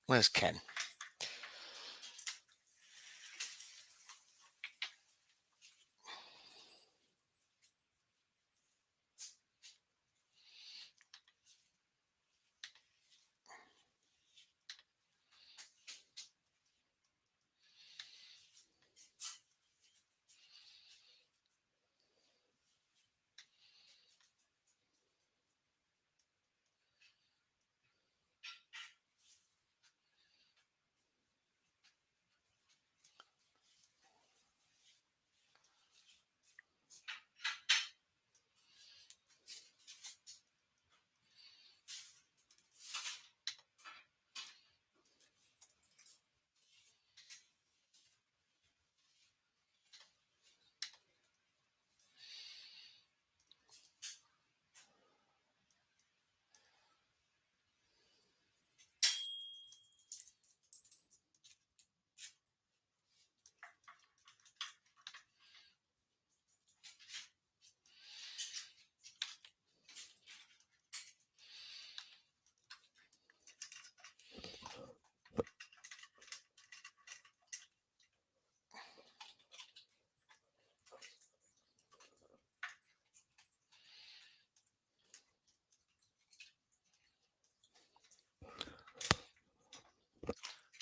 Where's Ken?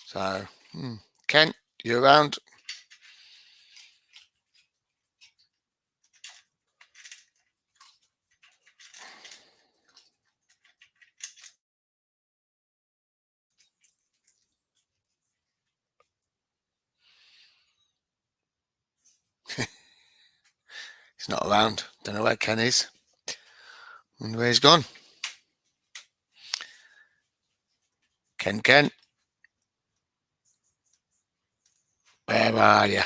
So, Ken, you around? He's not around. Don't know where Ken is. Wonder where he's gone. Ken. Where are you?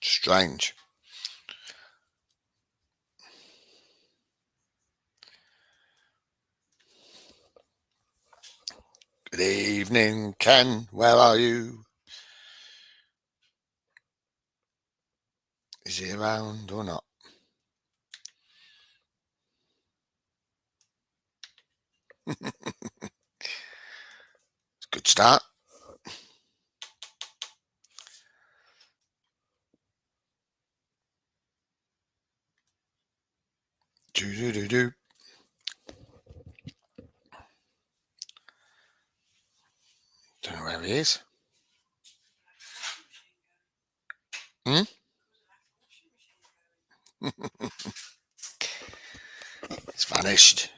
Strange. Good evening, Ken. Where are you? Is he around or not? It's a good start. Do. Don't know where he is. It's vanished.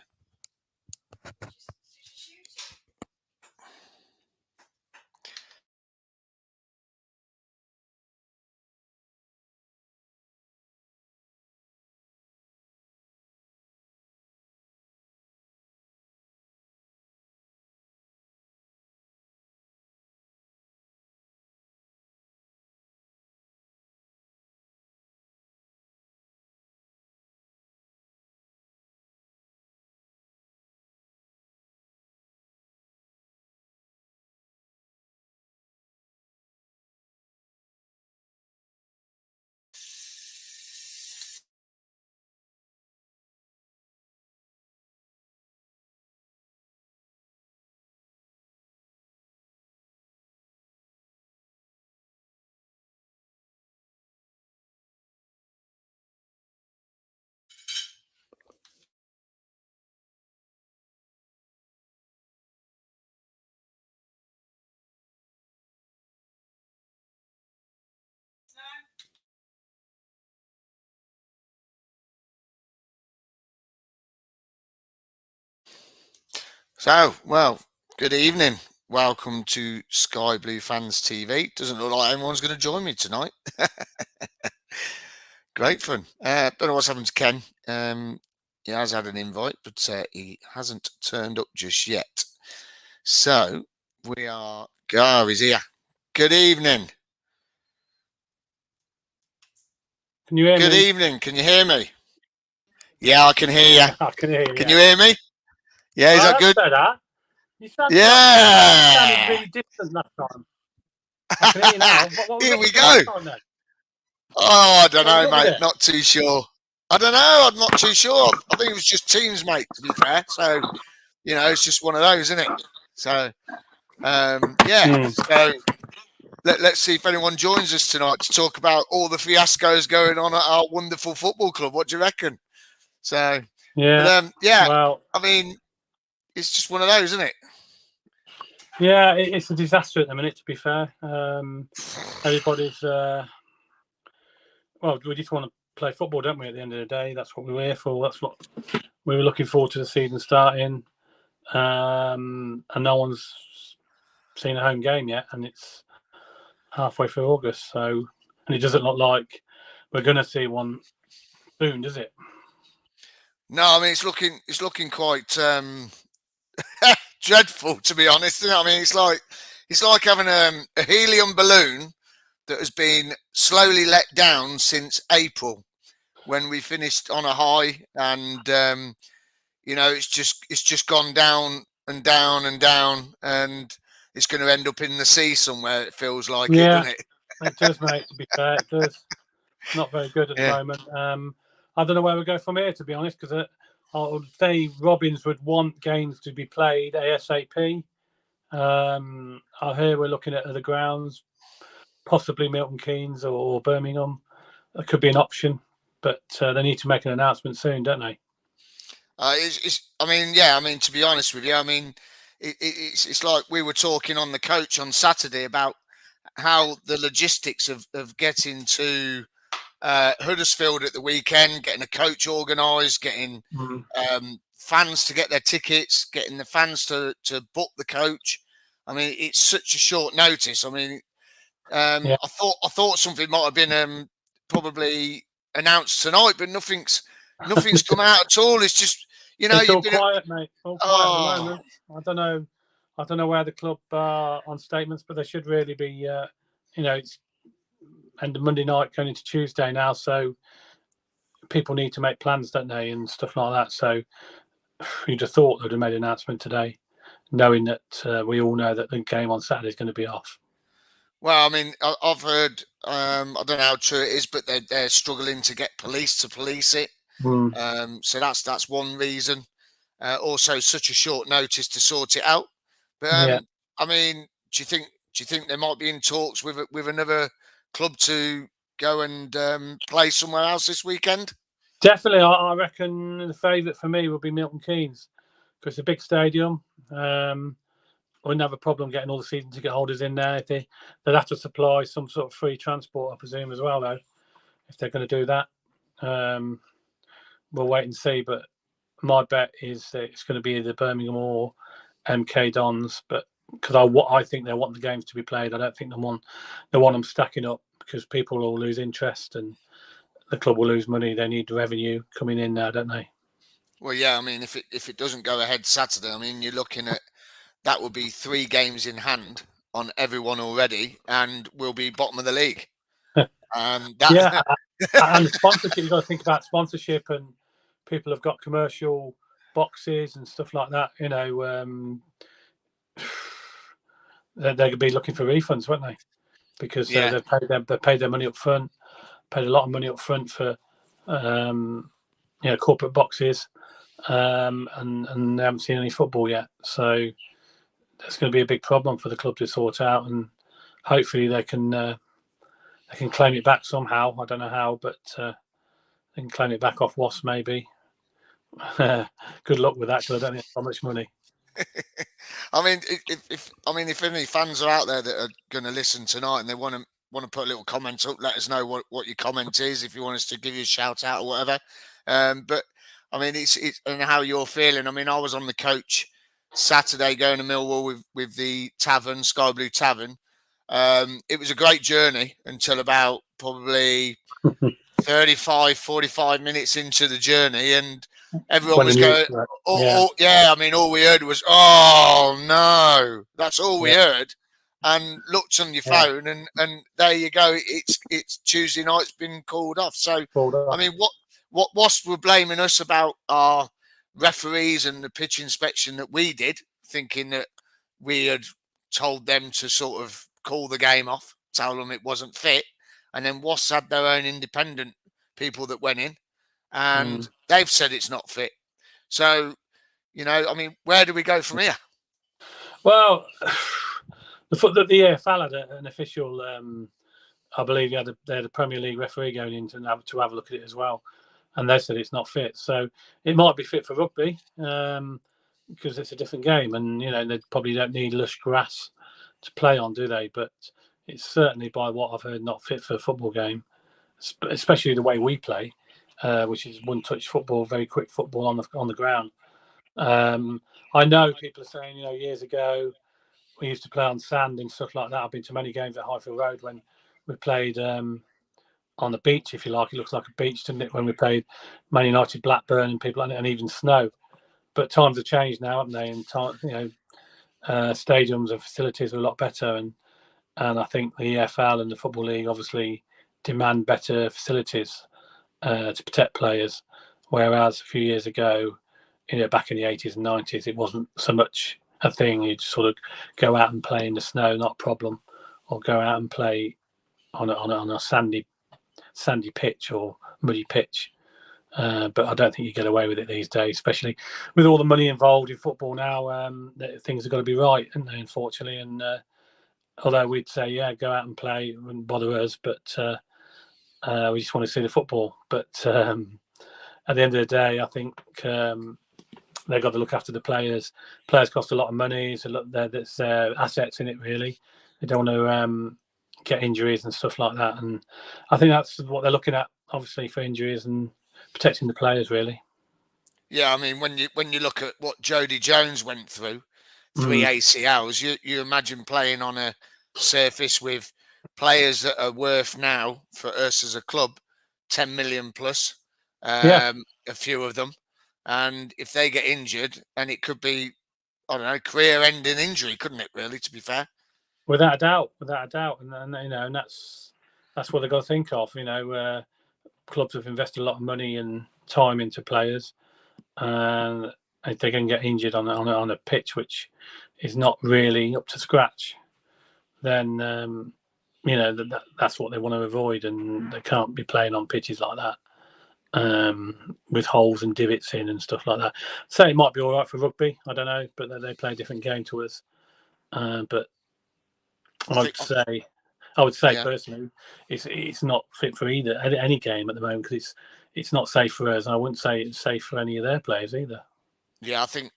So, well, good evening. Welcome to Sky Blue Fans TV. Doesn't look like anyone's going to join me tonight. Great fun. Don't know what's happened to Ken. He has had an invite, but he hasn't turned up just yet. So we are. Gar is here. Good evening. Can you hear me? Good evening. Can you hear me? Yeah, I can hear you. I can hear you. Can you hear me? Yeah, is that good? Better. You sounded really distant last time. I can hear you now. Here we go. Oh, I don't know, mate. Not too sure. I don't know. I'm not too sure. I think it was just Teams, mate, to be fair. So, it's just one of those, isn't it? So, So, let's see if anyone joins us tonight to talk about all the fiascos going on at our wonderful football club. What do you reckon? So, well, I mean, it's just one of those, isn't it? Yeah, it's a disaster at the minute, to be fair. Everybody's, we just want to play football, don't we, at the end of the day? That's what we were here for. That's what we were looking forward to the season starting. And no one's seen a home game yet, and it's halfway through August. So, and it doesn't look like we're going to see one soon, does it? No, I mean, it's looking quite dreadful, to be honest. I mean, it's like having a helium balloon that has been slowly let down since April, when we finished on a high, and it's just gone down and down and down, and it's going to end up in the sea somewhere. It feels like it, doesn't it? It does, mate. To be fair, it does. Not very good at the moment. I don't know where we go from here, to be honest, because I would say Robins would want games to be played ASAP. I hear we're looking at other grounds, possibly Milton Keynes or Birmingham. That could be an option, but they need to make an announcement soon, don't they? To be honest with you, I mean, it's like we were talking on the coach on Saturday about how the logistics of getting to Huddersfield at the weekend, getting a coach organised, getting fans to get their tickets, getting the fans to book the coach. I mean, it's such a short notice. I mean, I thought something might have been probably announced tonight, but nothing's come out at all. It's just it's all quiet, mate. All quiet at the moment. I don't know where the club are on statements, but they should really be. It's end of Monday night going into Tuesday now, so people need to make plans, don't they, and stuff like that. So you'd have thought they'd have made an announcement today, knowing that we all know that the game on Saturday is going to be off. Well, I mean, I've heard, I don't know how true it is, but they're struggling to get police to police it. So that's one reason. Also, such a short notice to sort it out. But I mean, do you think they might be in talks with another club to go and play somewhere else this weekend? Definitely, I reckon the favourite for me would be Milton Keynes, because it's a big stadium. Wouldn't have a problem getting all the season ticket holders in there. They'd have to supply some sort of free transport, I presume, as well, though, if they're going to do that. We'll wait and see, but my bet is that it's going to be either Birmingham or MK Dons, but because I think they want the games to be played. I don't think they want them stacking up, because people will lose interest and the club will lose money. They need revenue coming in now, don't they? Well, yeah. I mean, if it doesn't go ahead Saturday, I mean, you're looking at that would be 3 games in hand on everyone already, and we'll be bottom of the league. And the sponsorship, you've got to think about sponsorship, and people have got commercial boxes and stuff like that. They could be looking for refunds, won't they? Because they paid their money up front, paid a lot of money up front for corporate boxes, and they haven't seen any football yet. So that's going to be a big problem for the club to sort out, and hopefully they can claim it back somehow. I don't know how, but they can claim it back off WASP maybe. Good luck with that, because I don't think it's that much money. I mean, if any fans are out there that are going to listen tonight and they want to put a little comment up, let us know what your comment is, if you want us to give you a shout out or whatever. But I mean, it's and how you're feeling. I mean, I was on the coach Saturday going to Millwall with the tavern, Sky Blue Tavern. It was a great journey until about probably 35-45 minutes into the journey, and everyone was going, I mean, all we heard was, "Oh no!" That's all we heard. And looked on your phone, and there you go. It's Tuesday night's been called off. So I mean, what Wasp were blaming us about our referees and the pitch inspection that we did, thinking that we had told them to sort of call the game off, tell them it wasn't fit, and then Wasp had their own independent people that went in, and they've said it's not fit. So, I mean, where do we go from here? Well, the EFL had an official. I believe they had a Premier League referee going in to have a look at it as well, and they said it's not fit. So it might be fit for rugby because it's a different game, and they probably don't need lush grass to play on, do they? But it's certainly, by what I've heard, not fit for a football game, especially the way we play, which is one-touch football, very quick football on the ground. I know people are saying, years ago we used to play on sand and stuff like that. I've been to many games at Highfield Road when we played on the beach, if you like. It looks like a beach, doesn't it? When we played Man United, Blackburn, and people, and even snow. But times have changed now, haven't they? And stadiums and facilities are a lot better, and I think the EFL and the Football League obviously demand better facilities to protect players. Whereas a few years ago, back in the 80s and 90s, it wasn't so much a thing. You'd sort of go out and play in the snow, not a problem, or go out and play on a sandy pitch or muddy pitch. But I don't think you get away with it these days, especially with all the money involved in football now. Things have got to be right, haven't they, unfortunately? And although we'd say, yeah, go out and play, it wouldn't bother us, but we just want to see the football. But at the end of the day, I think they've got to look after the players. Players cost a lot of money, so there's assets in it, really. They don't want to get injuries and stuff like that. And I think that's what they're looking at, obviously, for injuries and protecting the players, really. Yeah, I mean, when you look at what Jody Jones went through, 3 ACLs, you imagine playing on a surface with players that are worth now for us as a club 10 million plus, a few of them, and if they get injured, and it could be, I don't know, career-ending injury, couldn't it? Really, to be fair, without a doubt, and that's what they've got to think of. Clubs have invested a lot of money and time into players, and if they can get injured on a pitch which is not really up to scratch, then that's what they want to avoid, and they can't be playing on pitches like that with holes and divots in and stuff like that. So it might be all right for rugby, I don't know, but they play a different game to us. But I would say personally, it's not fit for any game at the moment, because it's not safe for us, and I wouldn't say it's safe for any of their players either. Yeah, I think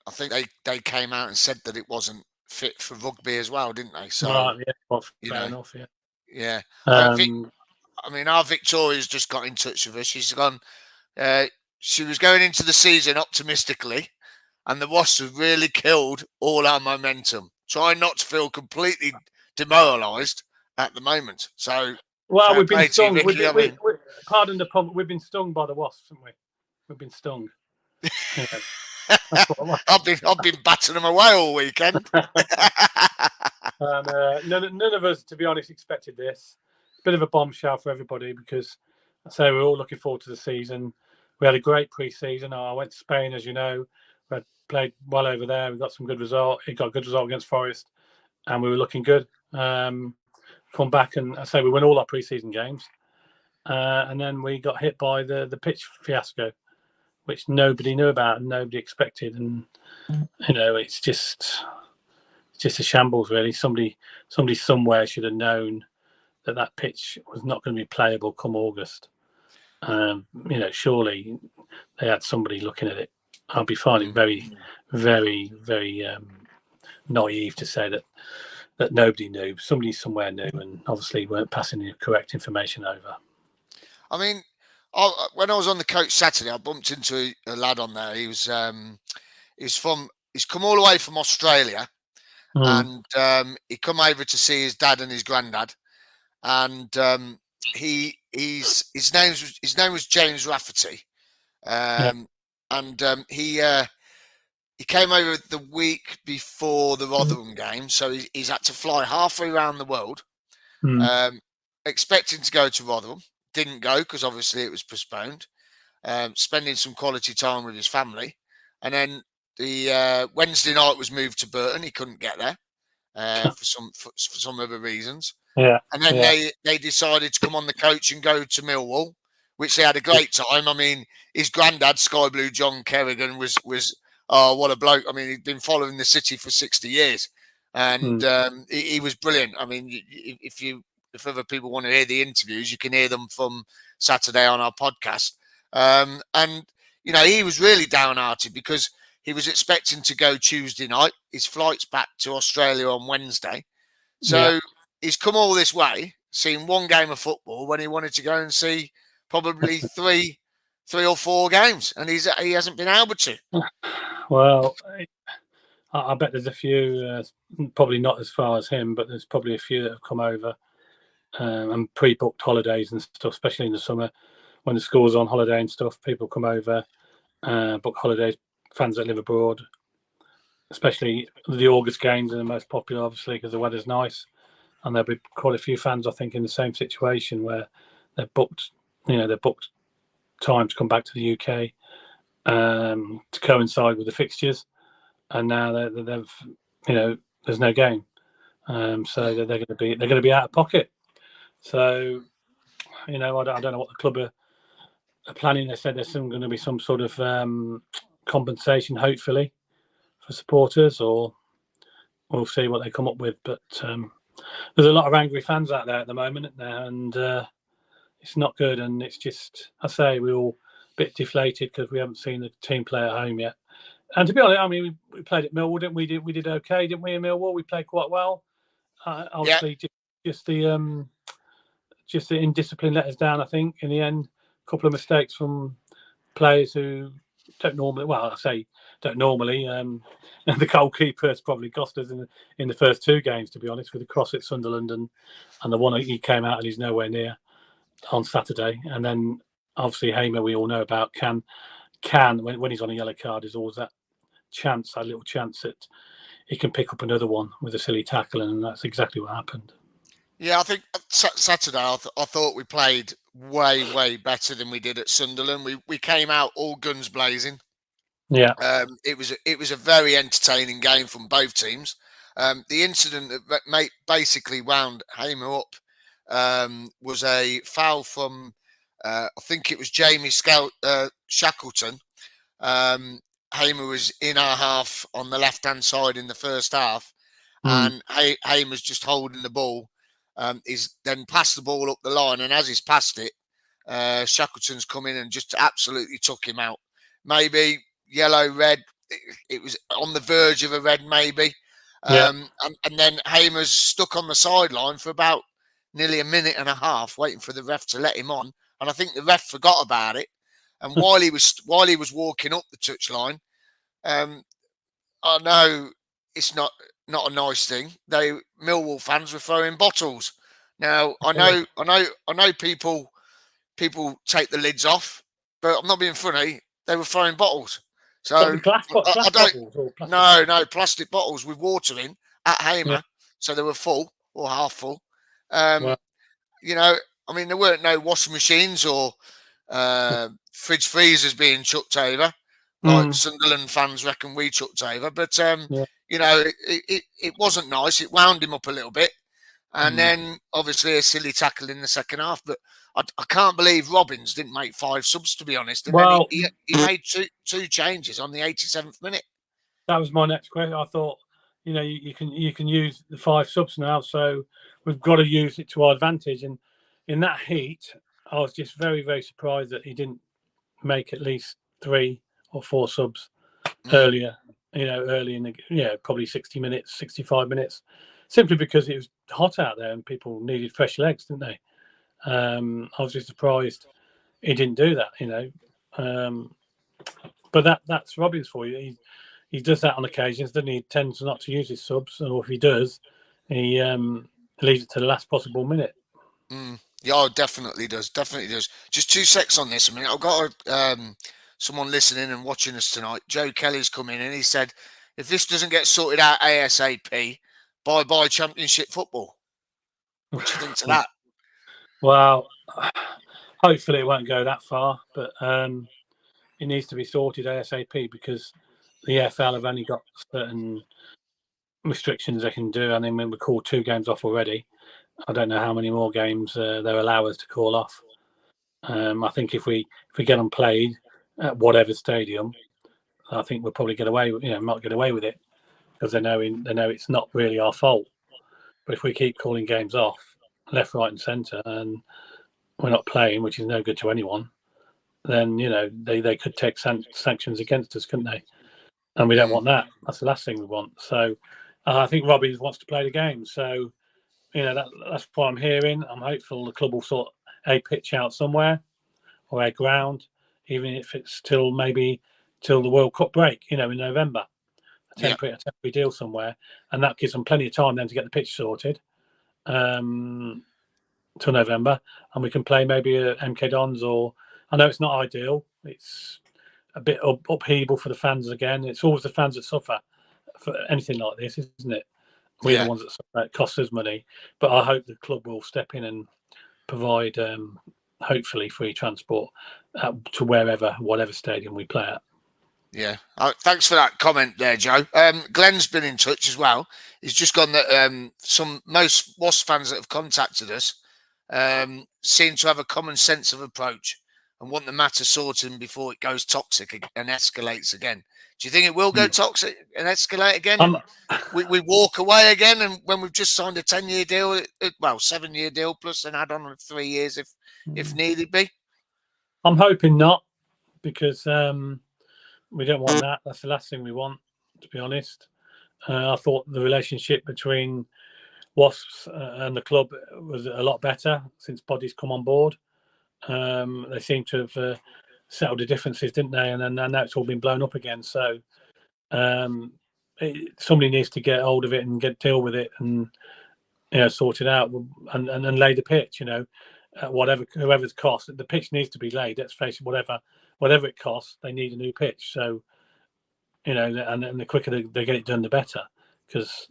they came out and said that it wasn't fit for rugby as well, didn't they? So fair enough. Yeah. I mean, our Victoria's just got in touch with her. She's gone. She was going into the season optimistically, and the Wasps have really killed all our momentum. Trying not to feel completely demoralised at the moment. So, well, we've been stung. Pardon the pun, we've been stung by the Wasps, haven't we? We've been stung. I've been batting them away all weekend. None of us, to be honest, expected this. Bit of a bombshell for everybody, because I say we're all looking forward to the season. We had a great pre-season. I went to Spain, as you know. We had played well over there. We got some good result. It got a good result against Forest, and we were looking good. Come back, and I say we won all our pre-season games, and then we got hit by the pitch fiasco, which nobody knew about and nobody expected. And it's just a shambles, really. Somebody somewhere should have known that pitch was not going to be playable come August. Surely they had somebody looking at it. I'll be finding very, very, very naive to say that nobody knew. Somebody somewhere knew, and obviously weren't passing the correct information over. I mean, when I was on the coach Saturday, I bumped into a lad on there. He's come all the way from Australia, and he come over to see his dad and his granddad, and his name was James Rafferty, and he came over the week before the Rotherham game, so he's had to fly halfway around the world, expecting to go to Rotherham. Didn't go because obviously it was postponed. spending some quality time with his family. And then the Wednesday night was moved to Burton. He couldn't get there for some other reasons. Yeah. And then they decided to come on the coach and go to Millwall, which they had a great time. I mean, his granddad, Sky Blue John Kerrigan, was what a bloke. I mean, he'd been following the city for 60 years, and he was brilliant. I mean, if other people want to hear the interviews, you can hear them from Saturday on our podcast. And you know, he was really downhearted because he was expecting to go Tuesday night. His flight's back to Australia on Wednesday, so he's come all this way, seen one game of football when he wanted to go and see probably three or four games, and he hasn't been able to. Well, I bet there's a few, probably not as far as him, but there's probably a few that have come over and pre-booked holidays and stuff, especially in the summer when the school's on holiday and stuff. People come over, book holidays, fans that live abroad, especially the August games are the most popular, obviously, because the weather's nice. And there'll be quite a few fans, I think, in the same situation where they've booked time to come back to the UK to coincide with the fixtures, and now they've there's no game, so they're going to be out of pocket. So I don't know what the club are planning. They said there's going to be some sort of compensation, hopefully, for supporters, or we'll see what they come up with, but. There's a lot of angry fans out there at the moment, and it's not good. And it's just, I say, we're all a bit deflated because we haven't seen the team play at home yet. And to be honest, I mean, we played at Millwall, didn't we? We did okay, didn't we? In Millwall, we played quite well. Obviously, just the indiscipline let us down. I think in the end, a couple of mistakes from players who don't normally. Well, I say don't normally. The goalkeeper has probably cost us in the first two games, to be honest, with the cross at Sunderland and the one he came out and he's nowhere near on Saturday. And then obviously Hamer, we all know about, can when he's on a yellow card, there's always that little chance that he can pick up another one with a silly tackle, and that's exactly what happened. Yeah, I think Saturday I thought we played way better than we did at Sunderland. We came out all guns blazing. Yeah. It was a very entertaining game from both teams. The incident that basically wound Hamer up was a foul from I think it was Jamie Shackleton. Hamer was in our half on the left-hand side in the first half, and Hamer's just holding the ball. He's then passed the ball up the line, and as he's passed it, Shackleton's come in and just absolutely took him out. Maybe yellow, red. It was on the verge of a red, maybe. And then Hamer's stuck on the sideline for about nearly a minute and a half, waiting for the ref to let him on. And I think the ref forgot about it. And while he was walking up the touchline, I know it's not a nice thing. Millwall fans were throwing bottles. Now I know people take the lids off, but I'm not being funny. They were throwing bottles. So plastic bottles with water in at Hamer, so they were full or half full. I mean, there weren't no washing machines or fridge freezers being chucked over like Sunderland fans reckon we chucked over. But it wasn't nice. It wound him up a little bit, and then obviously a silly tackle in the second half. But I can't believe Robbins didn't make 5 subs, to be honest. And then he made two changes on the 87th minute. That was my next question. I thought, you can use the 5 subs now, so we've got to use it to our advantage. And in that heat, I was just very, very surprised that he didn't make at least 3 or 4 subs earlier. Early in the probably 60 minutes, 65 minutes, simply because it was hot out there and people needed fresh legs, didn't they? I was just surprised he didn't do that, but that's Robbins for you. He does that on occasions, doesn't he? He tends not to use his subs, or if he does, he leaves it to the last possible minute. Yeah, definitely does. Just 2 secs on this. I mean, I've got someone listening and watching us tonight. Joe Kelly's come in and he said, if this doesn't get sorted out ASAP, bye Championship football. What do you think to that? Well, Hopefully, it won't go that far, but it needs to be sorted ASAP because the EFL have only got certain restrictions they can do. I mean, we called 2 games off already. I don't know how many more games they'll allow us to call off. I think if we get them played at whatever stadium, I think we'll probably get away. Might get away with it because they know it's not really our fault. But if we keep calling games off left, right, and centre, and we're not playing, which is no good to anyone, then they could take sanctions against us, couldn't they? And we don't want that. That's the last thing we want. So I think Robbie wants to play the game. So that's what I'm hearing. I'm hopeful the club will sort a pitch out somewhere or a ground, even if it's till the World Cup break, in November. A temporary deal somewhere, and that gives them plenty of time then to get the pitch sorted till November, and we can play maybe a MK Dons. Or I know it's not ideal. It's a bit upheaval for the fans again. It's always the fans that suffer for anything like this, isn't it? We're the ones that suffer. It costs us money, but I hope the club will step in and provide, hopefully, free transport to whatever stadium we play at. Yeah, thanks for that comment there, Joe. Glenn's been in touch as well. He's just gone that most Wasp fans that have contacted us seem to have a common sense of approach and want the matter sorted before it goes toxic and escalates again. Do you think it will go toxic and escalate again? We walk away again, and when we've just signed a 10-year deal, 7-year deal plus an add-on of 3 years if needed be? I'm hoping not, because we don't want that. That's the last thing we want, to be honest. I thought the relationship between Wasps and the club was a lot better since Boddy's come on board. They seem to have settled the differences, didn't they? And now it's all been blown up again. So somebody needs to get hold of it and deal with it and sort it out and lay the pitch. Whoever's cost, the pitch needs to be laid. Let's face it, whatever it costs, they need a new pitch. So and the quicker they get it done, the better. Because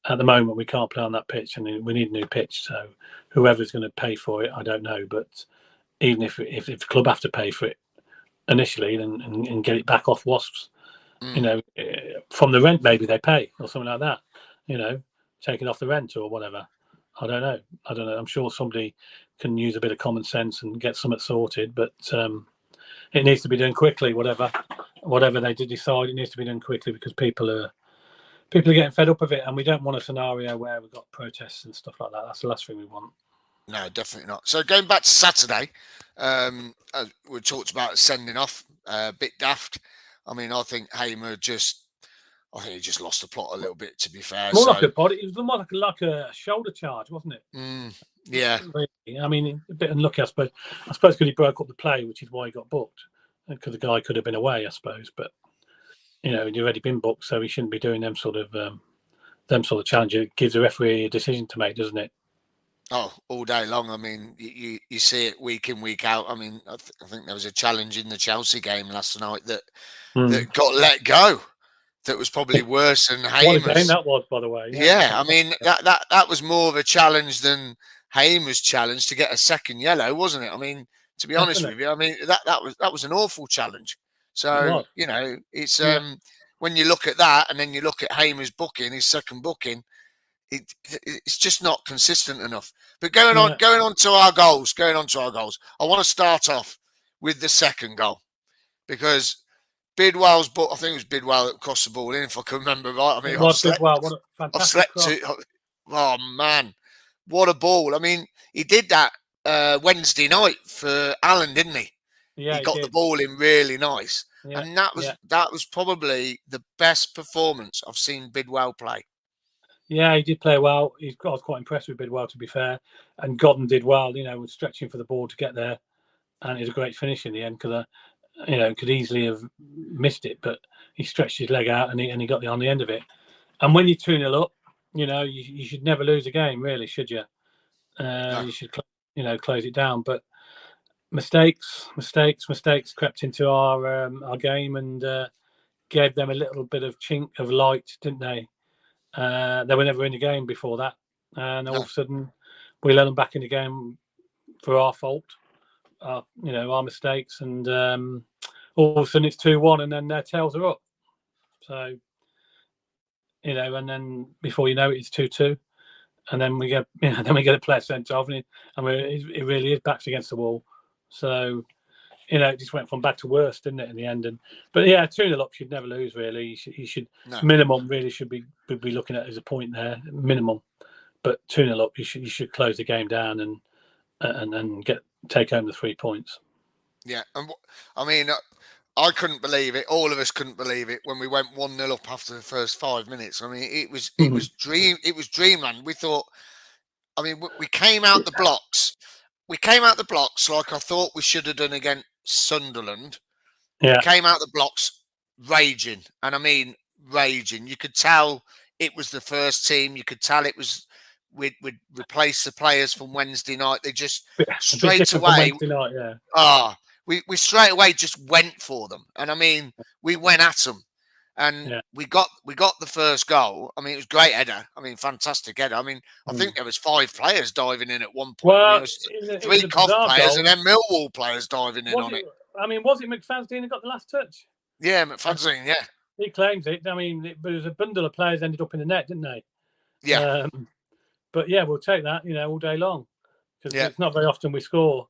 at the moment we can't play on that pitch, and we need a new pitch. So whoever's going to pay for it, I don't know, but even if the club have to pay for it initially and get it back off Wasps, from the rent maybe they pay or something like that, taking off the rent or whatever. I don't know. I'm sure somebody can use a bit of common sense and get something sorted, but it needs to be done quickly. Whatever they did decide, it needs to be done quickly because people are getting fed up of it, and we don't want a scenario where we've got protests and stuff like that. That's the last thing we want. No, definitely not. So going back to Saturday, we talked about sending off, a bit daft. I mean, I think Hamer he just lost the plot a little bit, to be fair. More like a body. It was more like a shoulder charge, wasn't it? Yeah. I mean, a bit unlucky, I suppose. I suppose because he broke up the play, which is why he got booked. Because the guy could have been away, I suppose. But he'd already been booked, so he shouldn't be doing them sort of challenges. It gives the referee a decision to make, doesn't it? Oh, all day long. I mean, you see it week in, week out. I mean, I think there was a challenge in the Chelsea game last night that got let go. That was probably worse than Hamer's. What a game that was, by the way. Yeah, I mean, that was more of a challenge than Hamer's challenge to get a second yellow, wasn't it? I mean, to be honest with you, I mean that was an awful challenge. So it's when you look at that and then you look at Hamer's booking, his second booking, it's just not consistent enough. But going on to our goals, I want to start off with the second goal because Bidwell's book, I think it was Bidwell that crossed the ball in, if I can remember right. I mean, I've slept to. Oh man, what a ball! I mean, he did that Wednesday night for Allen, didn't he? Yeah, he got the ball in really nice, and that was probably the best performance I've seen Bidwell play. Yeah, he did play well. I was quite impressed with Bidwell, to be fair. And Godden did well, was stretching for the ball to get there. And it was a great finish in the end because, could easily have missed it. But he stretched his leg out and he got on the end of it. And when you're 2-0 up, you should never lose a game, really, should you? No. You should, close it down. But mistakes crept into our game and gave them a little bit of chink of light, didn't they? They were never in the game before that, and all of a sudden we let them back in the game for our fault. our mistakes, and all of a sudden it's 2-1, and then their tails are up. So, and then before you know it, it's 2-2, and then we get a player sent off, and it really is backs against the wall. So, it just went from bad to worse, didn't it, in the end? But yeah, 2-0 up, you'd never lose, really. You should No. minimum really should be looking at as a point there, minimum. But 2-0 up, you should close the game down and take home the 3 points. Yeah, and I mean, I couldn't believe it. All of us couldn't believe it when we went 1-0 up after the first 5 minutes. I mean, it was dreamland. We thought, I mean, we came out the blocks. We came out the blocks like I thought we should have done against Sunderland. Yeah. We came out the blocks raging, and I mean raging. You could tell it was the first team. You could tell it was we'd replace the players from Wednesday night. They just straight away. Wednesday night, yeah. We straight away just went for them, and I mean we went at them, and we got the first goal. I mean, it was great header. I mean, fantastic header. I mean, I think there was 5 players diving in at one point. Well, I mean, it was 3 Cough players and then Millwall players diving in on it. I mean, was it McFadden who got the last touch? Yeah, McFadden. Yeah, he claims it. I mean, there was a bundle of players ended up in the net, didn't they? Yeah. But yeah, we'll take that, all day long, because it's not very often we score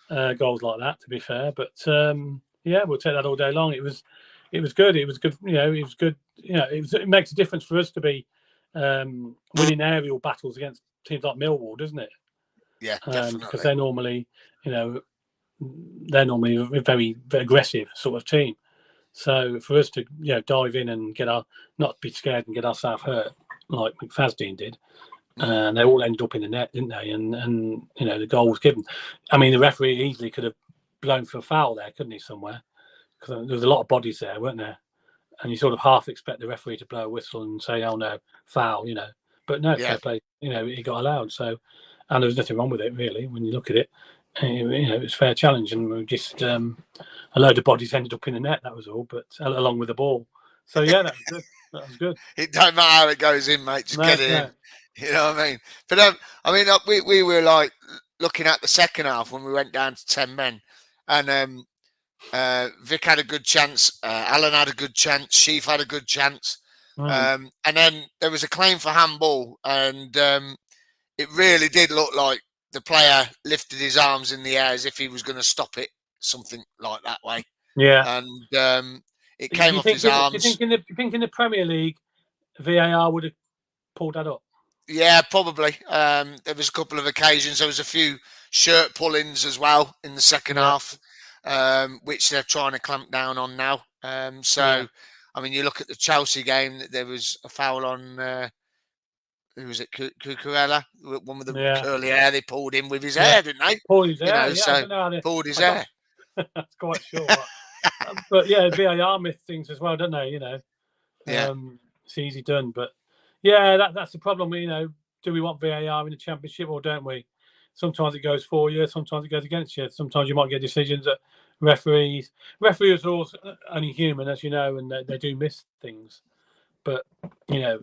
goals like that, to be fair. But yeah, we'll take that all day long. It was good. It was good. It was good. It makes a difference for us to be winning aerial battles against teams like Millwall, doesn't it? Yeah, definitely. Because they're normally, a very, very aggressive sort of team. So for us to dive in and not be scared and get ourselves hurt like McFadden did. And they all ended up in the net, didn't they? And the goal was given. I mean, the referee easily could have blown for a foul there, couldn't he, somewhere? Because there was a lot of bodies there, weren't there? And you sort of half expect the referee to blow a whistle and say, "Oh no, foul," But no, fair play. He got allowed. So, and there was nothing wrong with it really when you look at it. It was a fair challenge, and we just a load of bodies ended up in the net. That was all, but along with the ball. So yeah, that was good. That was good. It don't matter how it goes in, mate. Just get it in. You know what I mean? But I mean, we were like looking at the second half when we went down to 10 men, and Vic had a good chance, Alan had a good chance, Sheaf had a good chance, and then there was a claim for handball, and it really did look like the player lifted his arms in the air as if he was going to stop it, something like that way. Yeah, and it came off his arms. Do you think in the Premier League, VAR would have pulled that up? Yeah, probably. There was a couple of occasions. There was a few shirt pull-ins as well in the second half, which they're trying to clamp down on now. I mean, you look at the Chelsea game, there was a foul on, who was it, Cucurella? One with the curly hair. They pulled him with his hair, didn't they? Pulled his hair, pulled his hair. That's quite sure. But yeah, VAR myth things as well, don't they? It's easy done, but yeah, that's the problem. Do we want VAR in the Championship or don't we? Sometimes it goes for you, sometimes it goes against you. Sometimes you might get decisions that referees are also only human, as you know, and they do miss things. But when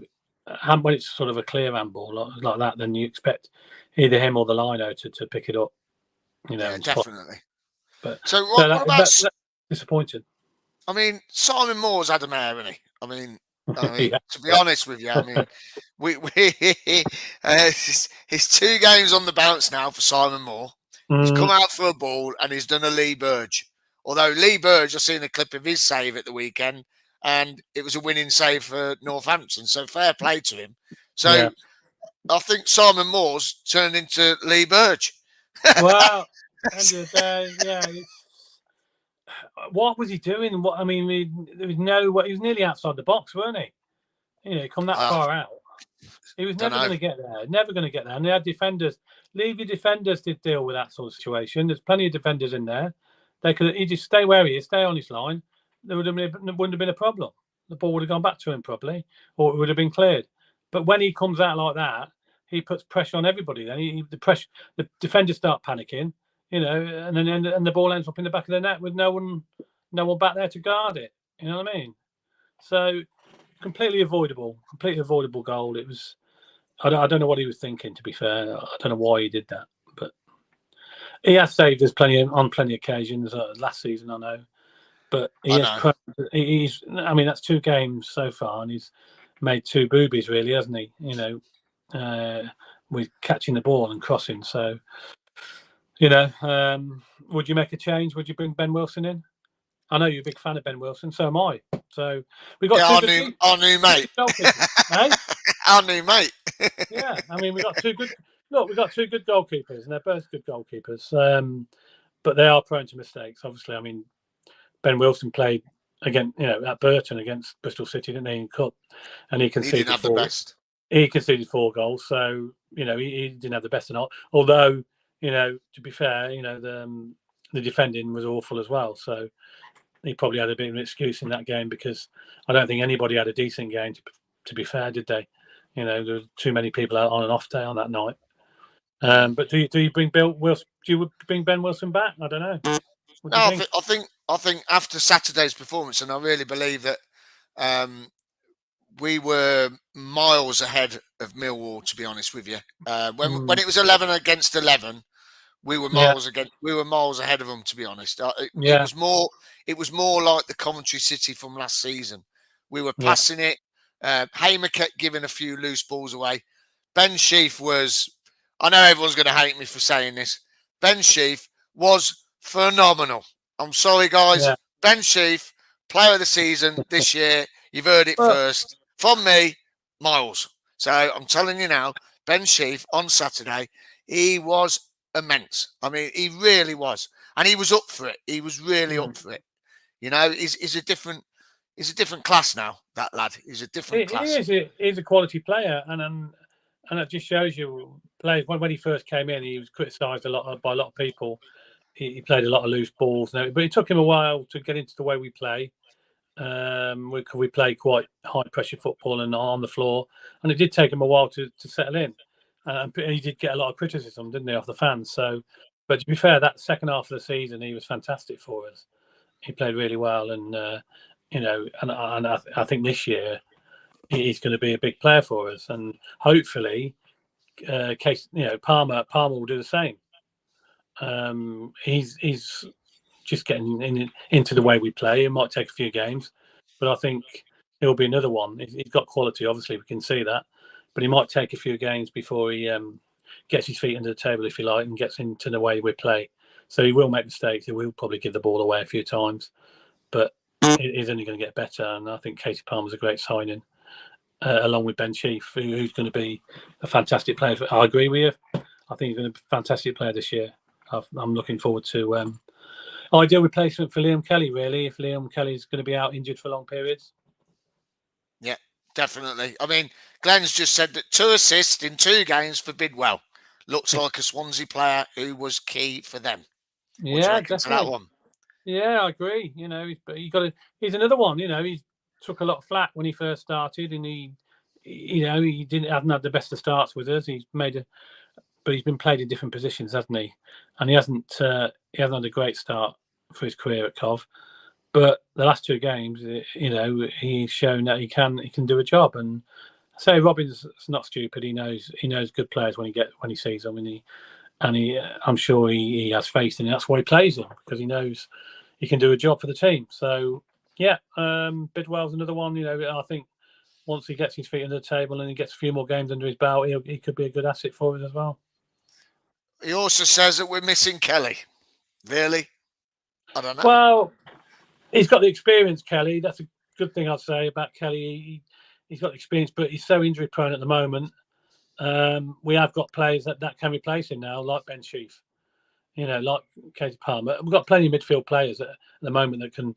it's sort of a clear handball like that, then you expect either him or the lino to pick it up. Yeah, definitely. But so what about that's disappointed? I mean, Simon Moore's had a mare, hasn't he? I mean, to be honest with you, I mean, it's 2 games on the bounce now for Simon Moore. He's come out for a ball and he's done a Lee Burge. Although Lee Burge, I've seen a clip of his save at the weekend, and it was a winning save for Northampton. So fair play to him. So I think Simon Moore's turned into Lee Burge. Well, end of the day, what was he doing? What I mean, there was no way. He was nearly outside the box, weren't he? He come that far out. He was never going to get there. Never going to get there. And they had defenders. Leave your defenders to deal with that sort of situation. There's plenty of defenders in there. He just stay where he is, stay on his line. There wouldn't have been a problem. The ball would have gone back to him probably, or it would have been cleared. But when he comes out like that, he puts pressure on everybody. Then the defenders start panicking. And then the ball ends up in the back of the net with no one back there to guard it. You know what I mean? So completely avoidable goal. It was. I don't know what he was thinking. To be fair, I don't know why he did that. But He has saved us on plenty of occasions last season, I know. But he's. I mean, that's 2 games so far, and he's made 2 boobies, really, hasn't he? With catching the ball and crossing. So, would you make a change? Would you bring Ben Wilson in? I know you're a big fan of Ben Wilson, so am I. So we got our new mate. Eh? Our new mate. Yeah, I mean, we got 2 good. Look, we got 2 good goalkeepers, and they're both good goalkeepers. But they are prone to mistakes. Obviously, I mean, Ben Wilson played again, at Burton against Bristol City, didn't he, in Cup, and he conceded didn't have 4. The best. He conceded 4 goals, so he didn't have the best or not. Although, to be fair, the defending was awful as well. So he probably had a bit of an excuse in that game, because I don't think anybody had a decent game. To be fair, did they? There were too many people out on an off day on that night. But do you bring Wilson? Do you bring Ben Wilson back? I don't know. No, I think after Saturday's performance, and I really believe that we were miles ahead of Millwall. To be honest with you, when it was 11 against 11, we were miles ahead of them. To be honest, it was more like the Coventry City from last season. We were passing it. Hamer kept giving a few loose balls away. Ben Sheaf was. I know everyone's going to hate me for saying this. Ben Sheaf was phenomenal. I'm sorry, guys. Yeah. Ben Sheaf, player of the season this year. You've heard it first from me, Myles. So I'm telling you now, Ben Sheaf on Saturday, he was immense. I mean, he really was, and he was up for it. He was really up for it. He's a different class now. That lad, he's a different class. He's a quality player, and it just shows you. When he first came in, he was criticised by a lot of people. He played a lot of loose balls, but it took him a while to get into the way we play. We play quite high pressure football and on the floor, and it did take him a while to settle in. And he did get a lot of criticism, didn't he, off the fans? So, but to be fair, that second half of the season, he was fantastic for us. He played really well, and I think this year he's going to be a big player for us, and hopefully. Palmer will do the same. He's just getting into the way we play. It might take a few games, but I think he'll be another one. He's got quality, obviously, we can see that, but he might take a few games before he gets his feet under the table, if you like, and gets into the way we play. So he will make mistakes. He will probably give the ball away a few times, but he's only going to get better. And I think Casey Palmer's a great signing. Along with Ben Sheaf, who's going to be a fantastic player. I agree with you. I think he's going to be a fantastic player this year. I'm looking forward to ideal replacement for Liam Kelly, really, if Liam Kelly's going to be out injured for long periods. Yeah, definitely. I mean, Glenn's just said that 2 assists in 2 games for Bidwell. Looks like a Swansea player who was key for them. Yeah, definitely. That one? Yeah, I agree. He's another one. He's took a lot of flack when he first started, and he hasn't had the best of starts with us. But he's been played in different positions, hasn't he? And he hasn't had a great start for his career at Cov. But the last 2 games, he's shown that he can do a job. And I say Robin's not stupid. He knows good players when he sees them, I'm sure he has faith in it. That's why he plays them, because he knows he can do a job for the team. So. Yeah, Bidwell's another one. I think once he gets his feet under the table and he gets a few more games under his belt, he could be a good asset for us as well. He also says that we're missing Kelly. Really? I don't know. Well, he's got the experience, Kelly. That's a good thing I'd say about Kelly. He's got the experience, but he's so injury prone at the moment. We have got players that can replace him now, like Ben Sheaf. Like Casey Palmer. We've got plenty of midfield players at the moment that can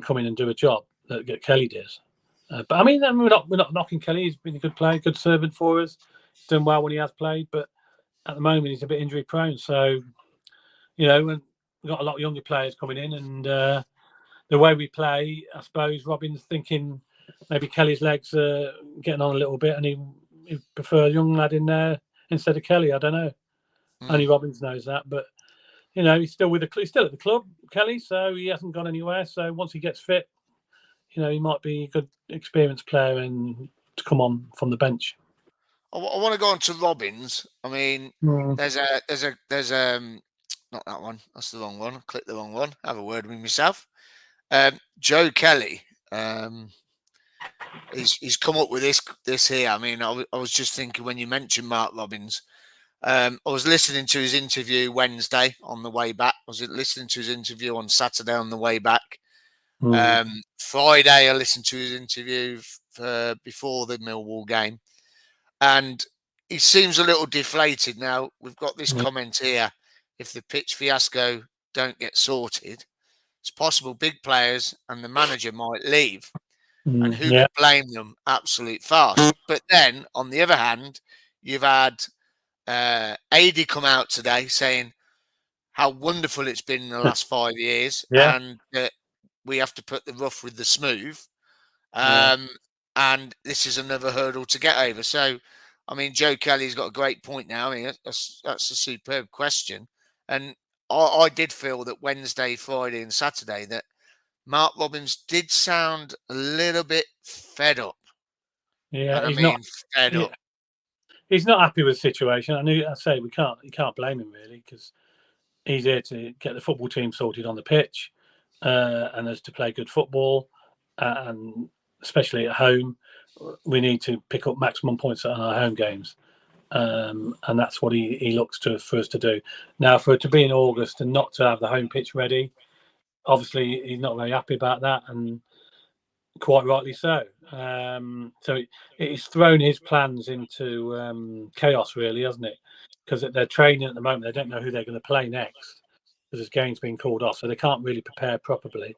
come in and do a job that Kelly does. But I mean, we're not knocking Kelly. He's been a good player, good servant for us. He's done well when he has played, but at the moment he's a bit injury prone. So, we've got a lot of younger players coming in, and the way we play, I suppose Robin's thinking maybe Kelly's legs are getting on a little bit, and he prefer a young lad in there instead of Kelly. I don't know. Only Robbins knows that, but. He's still at the club, Kelly, so he hasn't gone anywhere. So once he gets fit, he might be a good experienced player and to come on from the bench. I want to go on to Robins. I mean, there's not that one. That's the wrong one. I clicked the wrong one. Have a word with myself. Joe Kelly. He's come up with this here. I mean, I was just thinking when you mentioned Mark Robins. I was listening to his interview Wednesday on the way back. I was listening to his interview on Saturday on the way back. Friday, I listened to his interview before the Millwall game. And he seems a little deflated now. We've got this comment here. If the pitch fiasco don't get sorted, it's possible big players and the manager might leave. And who could blame them? Absolute farce. But then, on the other hand, you've had AD come out today saying how wonderful it's been in the last 5 years and that we have to put the rough with the smooth. And this is another hurdle to get over. So, I mean, Joe Kelly's got a great point now. I mean, that's a superb question. And I did feel that Wednesday, Friday and Saturday that Mark Robins did sound a little bit fed up. Yeah, and fed up. He's not happy with the situation. I say you can't blame him really, because he's here to get the football team sorted on the pitch, and as to play good football, and especially at home, we need to pick up maximum points on our home games, and that's what he looks for us to do. Now, for it to be in August and not to have the home pitch ready, obviously he's not very happy about that, and quite rightly so. So it's thrown his plans into chaos, really, hasn't it? Because they're training at the moment, they don't know who they're going to play next, because this game's been called off, so they can't really prepare properly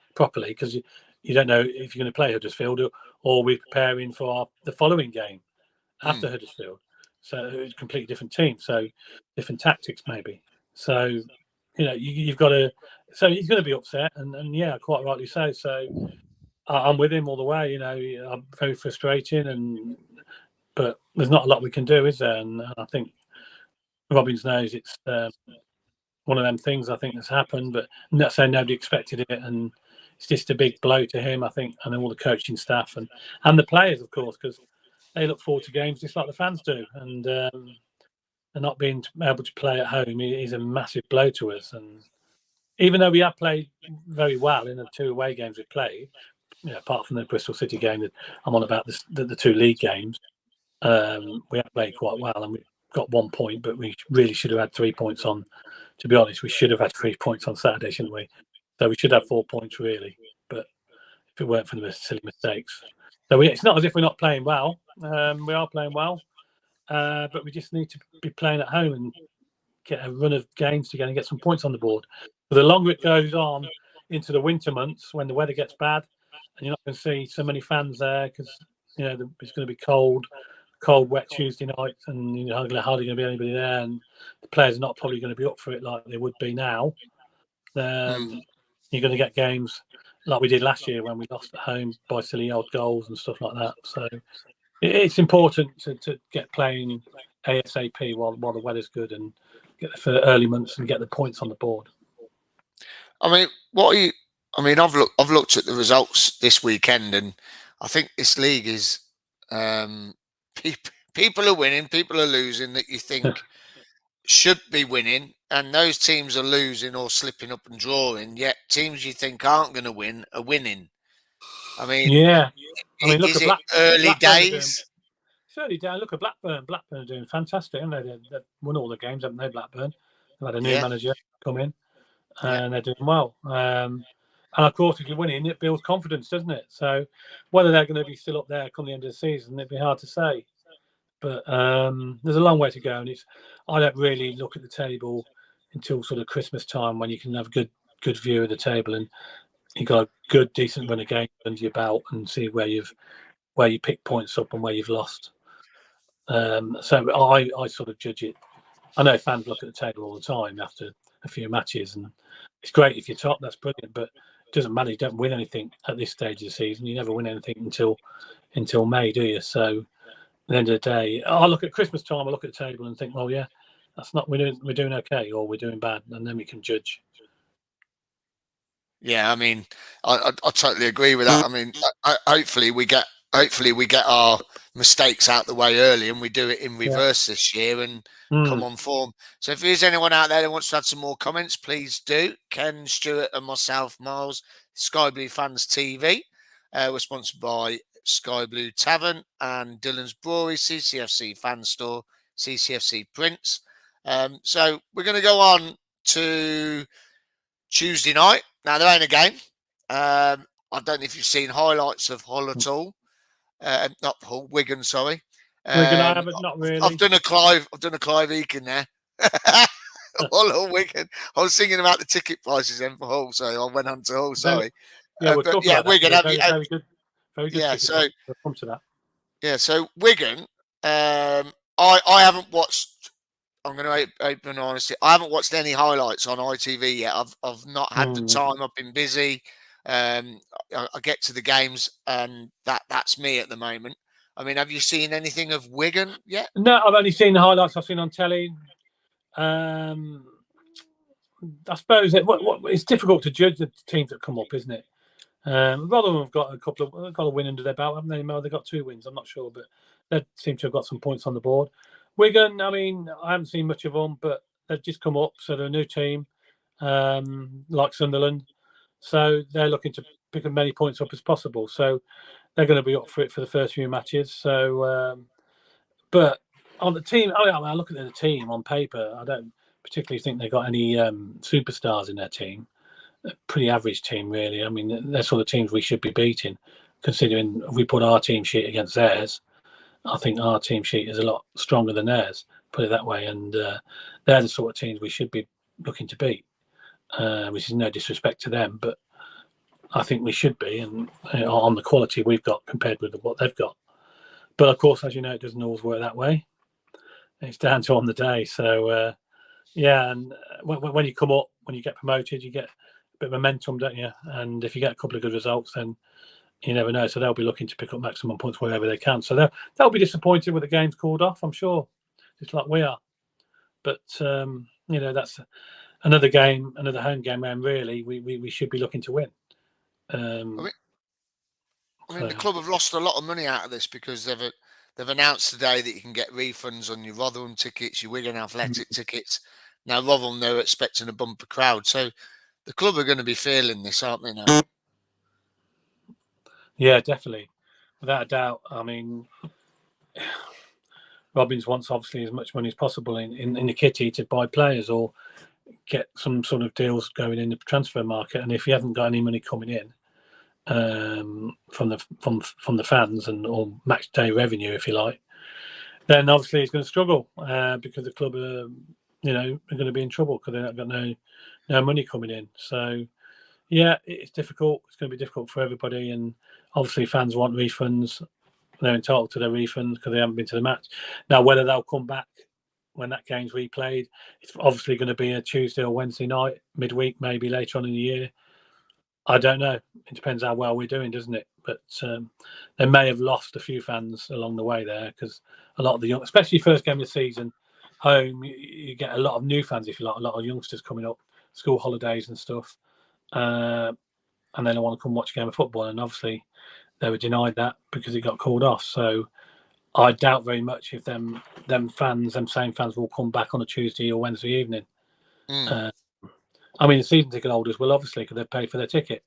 because you don't know if you're going to play Huddersfield or we're preparing for the following game after Huddersfield. So it's a completely different team, so different tactics maybe. So you've got to. So he's going to be upset, and yeah, quite rightly so. So I'm with him all the way. I'm very frustrating, but there's not a lot we can do, is there? And I think Robins knows it's one of them things I think that's happened, but I'm not saying nobody expected it, and it's just a big blow to him, I think, and all the coaching staff and the players, of course, because they look forward to games just like the fans do, and not being able to play at home is a massive blow to us. And even though we have played very well in the 2 away games we've played, apart from the Bristol City game that I'm on about, the 2 league games, we have played quite well, and we've got 1 point, but we really should have had 3 points on. To be honest, we should have had 3 points on Saturday, shouldn't we? So we should have 4 points, really. But if it weren't for the silly mistakes. So it's not as if we're not playing well. We are playing well. But we just need to be playing at home and get a run of games together and get some points on the board. But the longer it goes on into the winter months, when the weather gets bad, and you're not going to see so many fans there because it's going to be cold, wet Tuesday night, and hardly going to be anybody there, and the players are not probably going to be up for it like they would be now. You're going to get games like we did last year when we lost at home by silly old goals and stuff like that. So it's important to get playing ASAP while the weather's good, and get the for early months and get the points on the board. I mean, I've looked at the results this weekend, and I think this league is people are winning, people are losing that you think should be winning, and those teams are losing or slipping up and drawing. Yet teams you think aren't going to win are winning. I mean, look at it early days? It's early days. Look at Blackburn. Blackburn are doing fantastic, haven't they? They've won all the games, haven't they? Blackburn. They've had a new manager come in, and they're doing well. And of course, if you're winning, it builds confidence, doesn't it? So whether they're going to be still up there come the end of the season, it'd be hard to say. But there's a long way to go, and I don't really look at the table until sort of Christmas time, when you can have a good view of the table, and you've got a good, decent run of games under your belt, and see where you pick points up and where you've lost. So I sort of judge it. I know fans look at the table all the time after a few matches, and it's great if you're top, that's brilliant, but it doesn't matter. You don't win anything at this stage of the season. You never win anything until May, do you? So at the end of the day, I look at Christmas time, I look at the table and think, well, yeah, we're doing okay, or we're doing bad, and then we can judge. Yeah, I mean, I totally agree with that. I mean, hopefully we get hopefully we get our mistakes out the way early and we do it in reverse this year and come on form. So if there's anyone out there that wants to add some more comments, please do. Ken, Stuart and myself, Myles, Sky Blue Fans TV. We're sponsored by Sky Blue Tavern and Dylan's Brewery, CCFC Fan Store, CCFC Prints. So we're going to go on to Tuesday night. Now, there ain't a game. I don't know if you've seen highlights of Hull at all. Not Hull, Wigan, sorry. Wigan, I haven't, not really. I've done a Clive Eakin there. Hull or Wigan. I was thinking about the ticket prices then for Hull, so I went on to Hull, sorry. Yeah, Wigan. Very good. Yeah, so we'll come to that. Yeah, so Wigan, I haven't watched. I'm going to open honesty. I haven't watched any highlights on ITV yet. I've not had the time. I've been busy. I get to the games, and that's me at the moment. I mean, have you seen anything of Wigan yet? No, I've only seen the highlights I've seen on telly. I suppose it's difficult to judge the teams that come up, isn't it? Rotherham have got a win under their belt, haven't they? They've got 2 wins. I'm not sure, but they seem to have got some points on the board. Wigan, I mean, I haven't seen much of them, but they've just come up, so they're a new team, like Sunderland. So they're looking to pick as many points up as possible. So they're going to be up for it for the first few matches. So, but on the team, I look at the team on paper. I don't particularly think they've got any superstars in their team. A pretty average team, really. I mean, they're sort of teams we should be beating, considering if we put our team sheet against theirs. I think our team sheet is a lot stronger than theirs, put it that way. And they're the sort of teams we should be looking to beat, which is no disrespect to them, but I think we should be, and on the quality we've got compared with what they've got. But of course, as you know, it doesn't always work that way. It's down to on the day. So, and when you come up, when you get promoted, you get a bit of momentum, don't you? And if you get a couple of good results, then you never know. So they'll be looking to pick up maximum points wherever they can. So they'll be disappointed with the games called off, I'm sure, just like we are. But that's another game, another home game, and really we should be looking to win. I mean, the club have lost a lot of money out of this because they've announced today that you can get refunds on your Rotherham tickets, your Wigan Athletic tickets. Now Rotherham, they're expecting a bumper crowd, so the club are going to be feeling this, aren't they now? Yeah, definitely, without a doubt. I mean, Robbins wants obviously as much money as possible in the kitty to buy players or get some sort of deals going in the transfer market. And if he hasn't got any money coming in from the fans and or match day revenue, if you like, then obviously he's going to struggle because the club are going to be in trouble because they've not got no money coming in. So yeah, it's difficult. It's going to be difficult for everybody, and obviously fans want refunds. They're entitled to their refunds because they haven't been to the match. Now, whether they'll come back when that game's replayed, it's obviously going to be a Tuesday or Wednesday night, midweek, maybe later on in the year. I don't know. It depends how well we're doing, doesn't it? But they may have lost a few fans along the way there because a lot of the young, especially first game of the season, home, you get a lot of new fans, if you like, a lot of youngsters coming up, school holidays and stuff, and then they want to come watch a game of football, and obviously they were denied that because it got called off. So I doubt very much if them same fans will come back on a Tuesday or Wednesday evening. I mean, the season ticket holders will obviously because they pay for their ticket,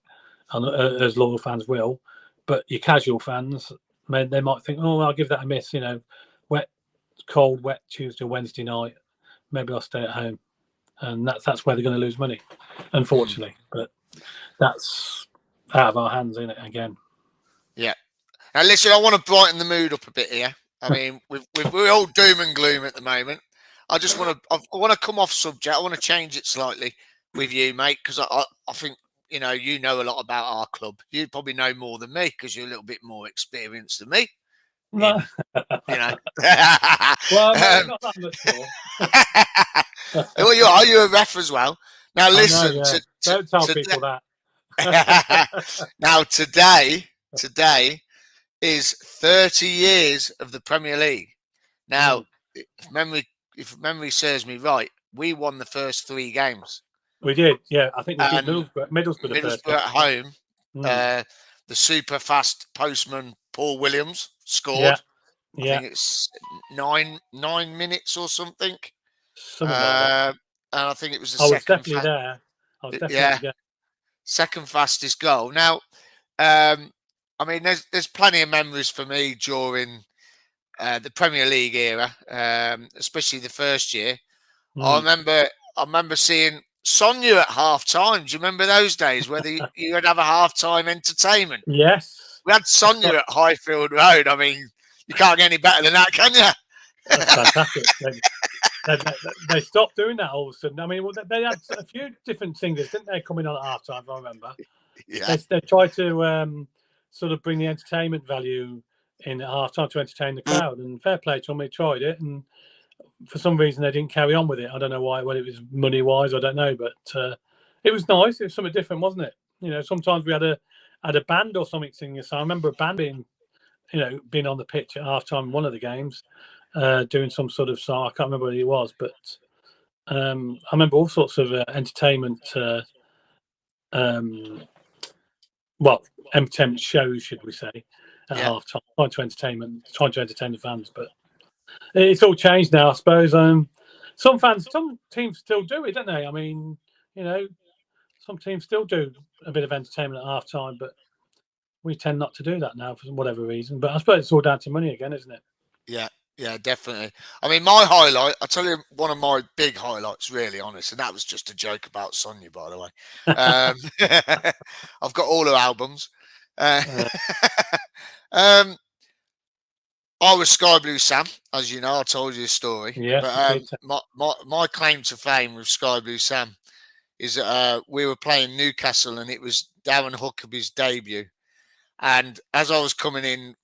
and as loyal fans will. But your casual fans, they might think, "Oh, I'll give that a miss." Cold, wet Tuesday or Wednesday night. Maybe I'll stay at home, and that's where they're going to lose money, unfortunately. But that's out of our hands, isn't it? Again. Yeah. Now, listen, I want to brighten the mood up a bit here. I mean, we're all doom and gloom at the moment. I just want to come off subject. I want to change it slightly with you, mate, because I think you know a lot about our club. You probably know more than me because you're a little bit more experienced than me. No. Well, no, not that much more. Well, you're a ref as well. Now, listen. Know, yeah. Don't tell people that. Now, today is 30 years of the Premier League. Now, if memory serves me right, we won the first 3 games. We did, yeah. I think we beat Middlesbrough at home. The super fast postman Paul Williams Yeah. scored. I Yeah. think it's 9 minutes or something. Something like that. And I think it was the I was second. definitely there. I was definitely at Yeah, the game. second fastest goal. Now, I mean, there's plenty of memories for me during the Premier League era, especially the first year. I remember seeing Sonia at half time. Do you remember those days where you would have a half time entertainment? Yes. We had Sonia at Highfield Road. I mean, you can't get any better than that, can you? That's fantastic. They stopped doing that all of a sudden. I mean, they had a few different singers, didn't they, coming on at half time, if I remember? Yeah. They tried to sort of bring the entertainment value in at half time to entertain the crowd. And fair play to them, they tried it. And for some reason, they didn't carry on with it. I don't know why, whether it was money wise, I don't know. But it was nice. It was something different, wasn't it? You know, sometimes we had a band or something singing. So I remember a band being on the pitch at half time in one of the games. Doing some sort of song. I can't remember what it was, but I remember all sorts of entertainment shows, should we say, at half time, trying to entertain the fans. But it's all changed now, I suppose. Some teams still do it, don't they? I mean, you know, some teams still do a bit of entertainment at half time, but we tend not to do that now for whatever reason. But I suppose it's all down to money again, isn't it? Yeah, definitely. I mean, my highlight, I'll tell you one of my big highlights, really honest, and that was just a joke about Sonia, by the way. I've got all her albums. I was Sky Blue Sam, as you know, I told you a story. Yes, but my claim to fame with Sky Blue Sam is that we were playing Newcastle and it was Darren Huckaby's debut. And as I was coming in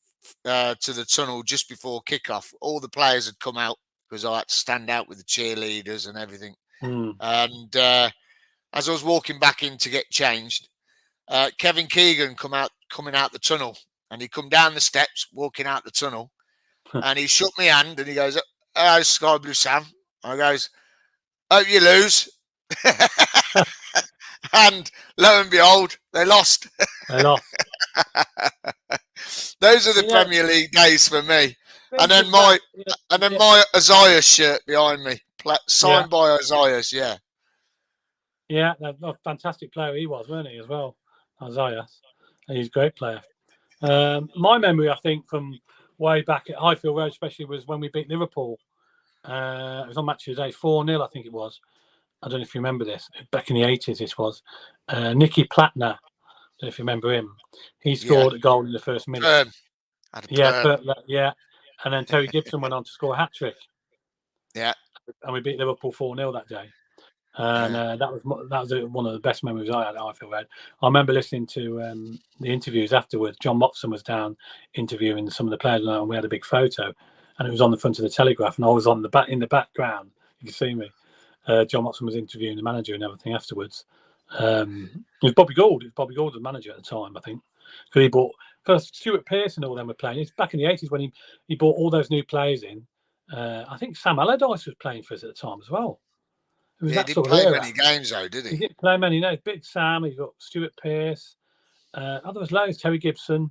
to the tunnel just before kickoff, all the players had come out because I had to stand out with the cheerleaders and everything. And as I was walking back in to get changed, Kevin Keegan coming out the tunnel, and he come down the steps walking out the tunnel, and he shook my hand and he goes, "Hello, Sky Blue Sam." And I goes, "Hope you lose." And lo and behold, they lost. Those are the Premier League days for me. And then my Isaiah shirt behind me, signed by Isaiah. Yeah, a fantastic player he was, wasn't he, as well, Isaiah? He's a great player. My memory, I think, from way back at Highfield Road, especially, was when we beat Liverpool. It was on Match of the Day, 4-0, I think it was. I don't know if you remember this. Back in the 80s, this was. Nicky Platner, I don't know if you remember him. He scored a goal in the first minute. Yeah. And then Terry Gibson went on to score a hat-trick. Yeah. And we beat Liverpool 4-0 that day. And that was one of the best memories I had at Highfield Road. I remember listening to the interviews afterwards. John Motson was down interviewing some of the players, and we had a big photo, and it was on the front of the Telegraph, and I was in the background. You can see me. John Motson was interviewing the manager and everything afterwards. It was Bobby Gould. It was Bobby Gould, the manager at the time, I think, because he bought first Stuart Pearce and all them were playing. It's back in the 80s when he bought all those new players in. I think Sam Allardyce was playing for us at the time as well. He didn't play many games though, did he? He didn't play many. No, Big Sam. He's got Stuart Pearce. There was loads. Terry Gibson.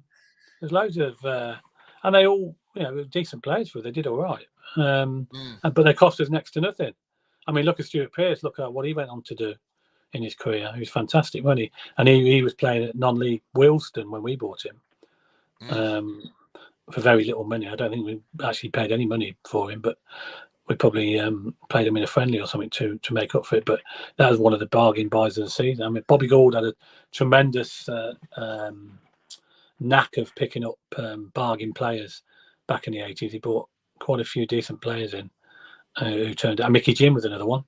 There's loads of, and they all, were decent players for us. They did all right, but they cost us next to nothing. I mean, look at Stuart Pearce. Look at what he went on to do in his career. He was fantastic, wasn't he? And he was playing at non-league Wilston when we bought him for very little money. I don't think we actually paid any money for him, but we probably played him in a friendly or something to make up for it. But that was one of the bargain buys of the season. I mean, Bobby Gould had a tremendous knack of picking up bargain players back in the 80s. He brought quite a few decent players in who turned out. Mickey Jim was another one.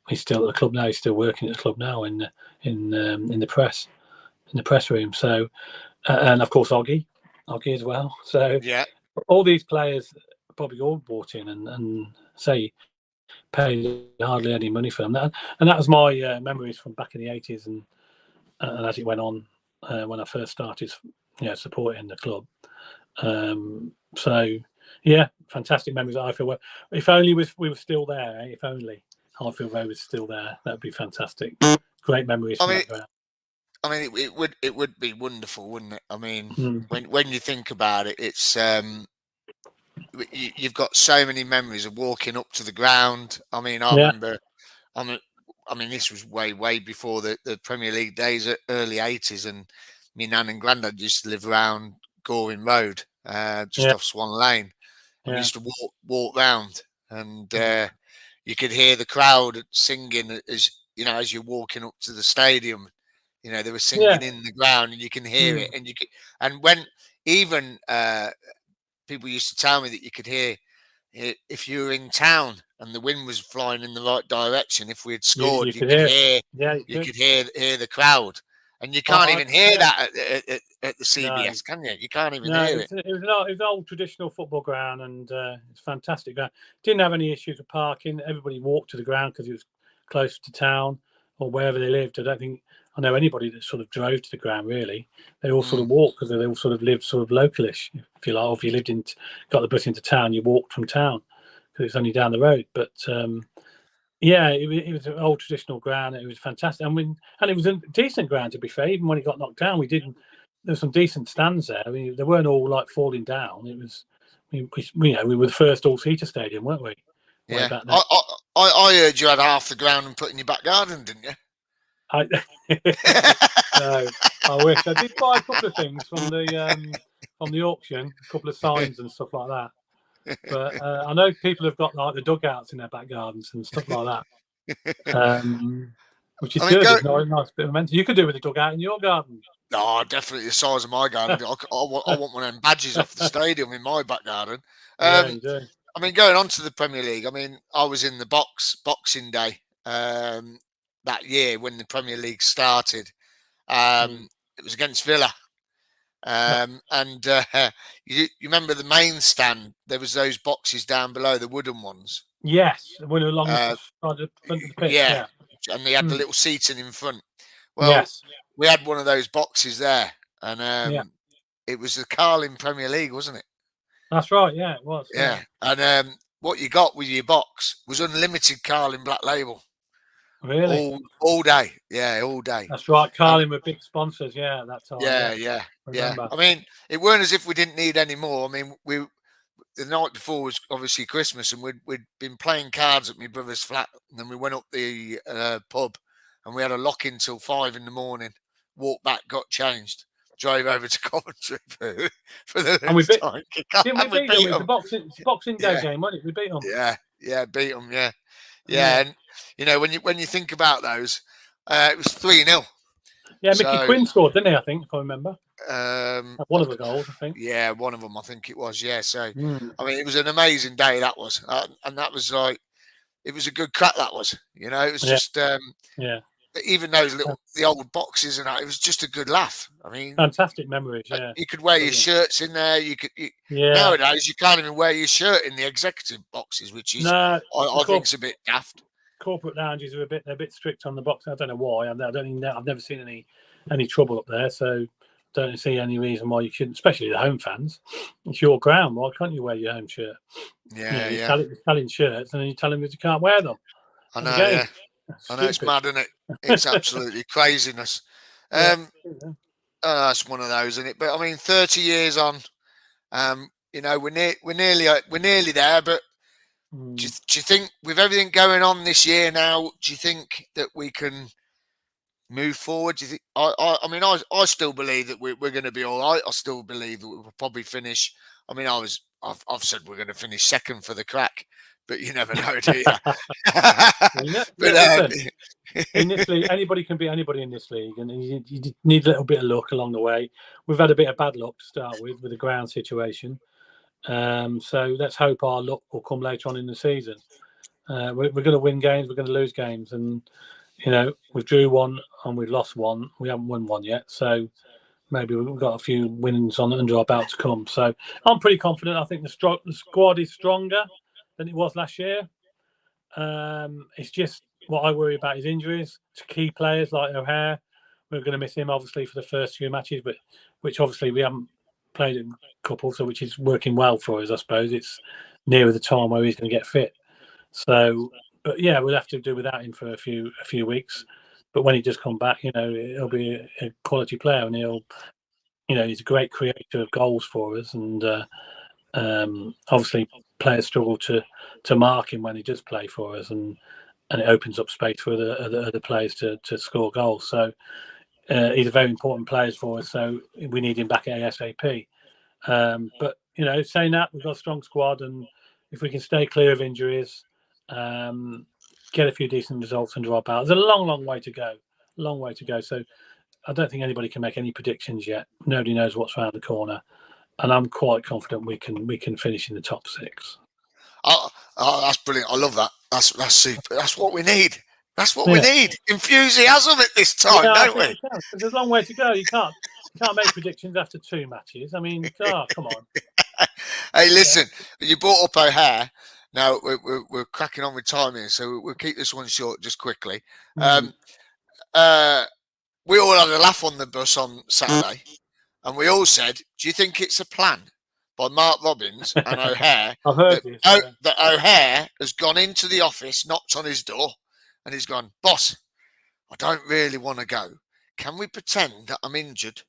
He's still at the club now. He's still working at the club now in the press room. So, and of course Oggy as well. So all these players Bobby Gould bought in and say paid hardly any money for them. And that was my memories from back in the 80s and as it went on when I first started supporting the club. So yeah, fantastic memories at Highfield Road. If only we were still there, if only Highfield Road was still there, that'd be fantastic. Great memories from that ground. I mean, it would be wonderful, wouldn't it? I mean, Mm. when you think about it, it's you've got so many memories of walking up to the ground. I mean, I Yeah, remember. I mean, this was way before the Premier League days, early '80s, and my nan and granddad used to live around Goring Road, just yeah, off Swan Lane, and we yeah. used to walk round, and Mm. you could hear the crowd singing as you know as you're walking up to the stadium. You know, they were Yeah. singing in the ground, and you can hear it, Mm. and and when even people used to tell me that you could hear if you were in town and the wind was flying in the right direction. If we had You scored, could hear it. Yeah, you you could. could hear the crowd, and you can't I even hear yeah. that at the No, CBS, can you? You can't even no. hear it. It was an old traditional football ground, and it's fantastic ground. Didn't have any issues with parking. Everybody walked to the ground because it was close to town or wherever they lived. I don't think I know anybody that sort of drove to the ground. Really, they all sort Mm. of walked because they all sort of lived sort of localish. If you like, or if you lived in, got the bus into town, you walked from town because it's only down the road. But yeah, it was an old traditional ground. It was fantastic. And it was a decent ground, to be fair. Even when it got knocked down, there were some decent stands there. I mean, they weren't all like falling down. It was, we were the first all-seater stadium, weren't we? Way Yeah, back then. I heard you had half the ground and put in your back garden, didn't you? I, no, I wish I did buy a couple of things from the auction, a couple of signs and stuff like that. But I know people have got like the dugouts in their back gardens and stuff like that. Which is I mean, good. It's a nice bit of momentum. You could do with a dugout in your garden. oh, definitely the size of my garden. I want one of them badges off the stadium in my back garden. Yeah, you do. I mean, going on to the Premier League, I mean, I was in the Boxing Day that year when the Premier League started. It was against Villa. And you remember the main stand? There was those boxes down below, the wooden ones. Yes, when along the Uh, front of the pitch. yeah, Yeah. and they had the little seating in front. Well, Yes. we had one of those boxes there, and Yeah. it was the Carling Premier League, wasn't it? That's right. Yeah, it was. Yeah, and what you got with your box was unlimited Carling Black Label Really? all day. Yeah, all day. That's right. And Carling were big sponsors. Yeah, that time. yeah. Remember. I mean, it weren't as if we didn't need any more. I mean, the night before was obviously Christmas, and we'd been playing cards at my brother's flat, and then we went up the pub, and we had a lock in till 5 a.m. Walked back, got changed, drove over to Coventry for the And we beat. time kick. Didn't we beat them? It was a boxing day game, wasn't it? We beat them. Yeah, beat them. Yeah. And you know when you think about those, it was 3-0. Yeah, Mickey Quinn scored, didn't he? I think, if I remember. One of the goals, I think. Yeah, one of them, I think it was. Yeah, so I mean, it was an amazing day that was, and that was like, it was a good crack. That was, you know, it was just, even those the old boxes and that, it was just a good laugh. I mean, fantastic memories. Yeah, you could wear your shirts in there. Nowadays you can't even wear your shirt in the executive boxes, which is I think it's a bit daft. Corporate lounges are a bit strict on the box. I don't know why. I don't think I've never seen any trouble up there, so don't see any reason why you shouldn't, especially the home fans. It's your ground. Why can't you wear your home shirt? You're selling shirts, and then you tell them that you can't wear them. I know. Yeah, I know, it's mad, isn't it? It's absolutely craziness. That's one of those, isn't it? But I mean, 30 years on, you know, we're nearly there. But do you think, with everything going on this year now, do you think that we can move forward? Do you think? I mean, I still believe that we're going to be all right. I still believe that we'll probably finish. I mean, I've said we're going to finish second for the crack, but you never know, do you? But in this league, anybody can beat anybody in this league, and you need a little bit of luck along the way. We've had a bit of bad luck to start with the ground situation, so let's hope our luck will come later on in the season. We're going to win games, we're going to lose games, and you know, we've drew one and we've lost one. We haven't won one yet, so maybe we've got a few wins under our belt to come. So I'm pretty confident. I think the squad is stronger than it was last year. It's just what I worry about is injuries to key players like O'Hare. We're going to miss him obviously for the first few matches, but which obviously we haven't played a couple, so which is working well for us. I suppose it's nearer the time where he's going to get fit. So, but yeah, we'll have to do without him for a few weeks. But when he does come back, he'll be a quality player, and he's a great creator of goals for us. And obviously, players struggle to mark him when he does play for us, and it opens up space for other players to score goals. So he's a very important player for us. So we need him back ASAP. But saying that, we've got a strong squad, and if we can stay clear of injuries, get a few decent results under our belt. There's a long way to go. Long way to go. So I don't think anybody can make any predictions yet. Nobody knows what's around the corner, and I'm quite confident we can finish in the top 6. Oh, that's brilliant! I love that. That's super. That's what we need. That's what we need. Enthusiasm at this time, don't we? There's a long way to go. You can't make predictions after 2 matches. I mean, come on. Hey, listen, you brought up O'Hare. Now we're cracking on with time here, so we'll keep this one short just quickly. We all had a laugh on the bus on Saturday, and we all said, "Do you think it's a plan by Mark Robbins and O'Hare I've heard that O'Hare has gone into the office, knocked on his door, and he's gone, boss, I don't really want to go. Can we pretend that I'm injured?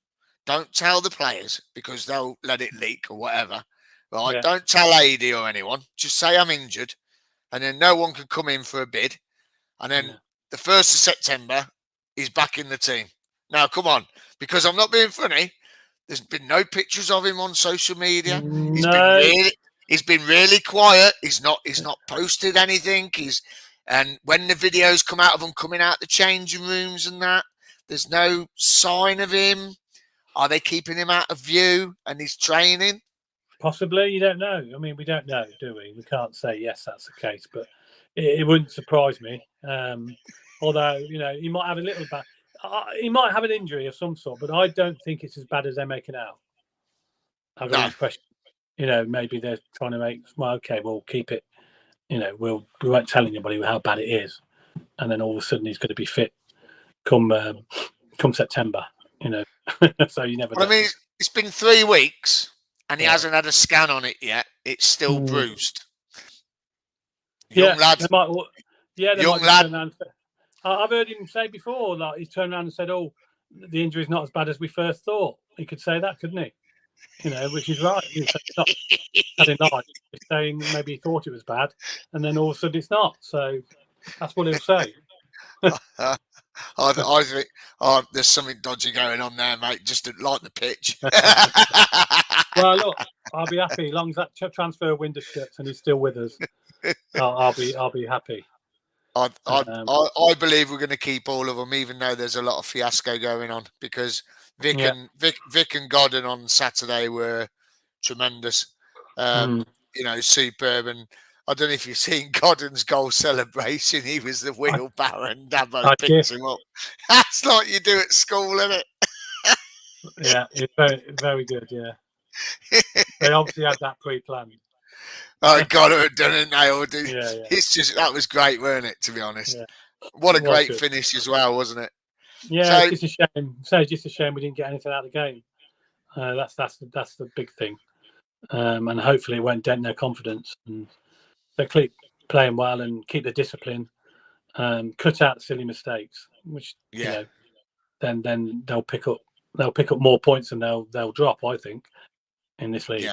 Don't tell the players because they'll let it leak or whatever. Right? Yeah. Don't tell AD or anyone. Just say I'm injured, and then no one can come in for a bid. And then the 1st of September, he's back in the team. Now, come on, because I'm not being funny. There's been no pictures of him on social media. He's been really quiet. He's not posted anything. And when the videos come out of him coming out the changing rooms and that, there's no sign of him. Are they keeping him out of view and he's training? Possibly. You don't know. I mean, we don't know, do we? We can't say yes, that's the case, but it wouldn't surprise me. Although, he might have a little bad. He might have an injury of some sort, but I don't think it's as bad as they're making out. I've got this question. Maybe they're trying to make. Well, okay, we'll keep it. We won't tell anybody how bad it is, and then all of a sudden he's going to be fit come September. So you never know. I mean, it's been 3 weeks and he hasn't had a scan on it yet. It's still bruised. Young lad. Young lad. I've heard him say before, like he's turned around and said, "Oh, the injury's not as bad as we first thought." He could say that, couldn't he? Which is right. He's saying maybe he thought it was bad, and then all of a sudden it's not. So that's what he'll say. I think there's something dodgy going on there, mate. Just like the pitch. Well, look, I'll be happy as long as that transfer window shuts and he's still with us. I'll be happy. I believe we're going to keep all of them, even though there's a lot of fiasco going on, because Vic and Godden on Saturday were tremendous. Superb. And I don't know if you've seen Godden's goal celebration. He was the wheelbarrow and Dabo picked him up. That's like you do at school, isn't it? Yeah, it's very, very good, yeah. They obviously had that pre-planned. Oh, God, it had done it now. Yeah. It's just, that was great, weren't it, to be honest? Yeah. What a great finish as well, wasn't it? Yeah, it's just a shame. It's just a shame we didn't get anything out of the game. That's the big thing. And hopefully it won't dent their confidence. And they keep playing well and keep the discipline. Cut out silly mistakes, which then they'll pick up more points than they'll drop, I think, in this league.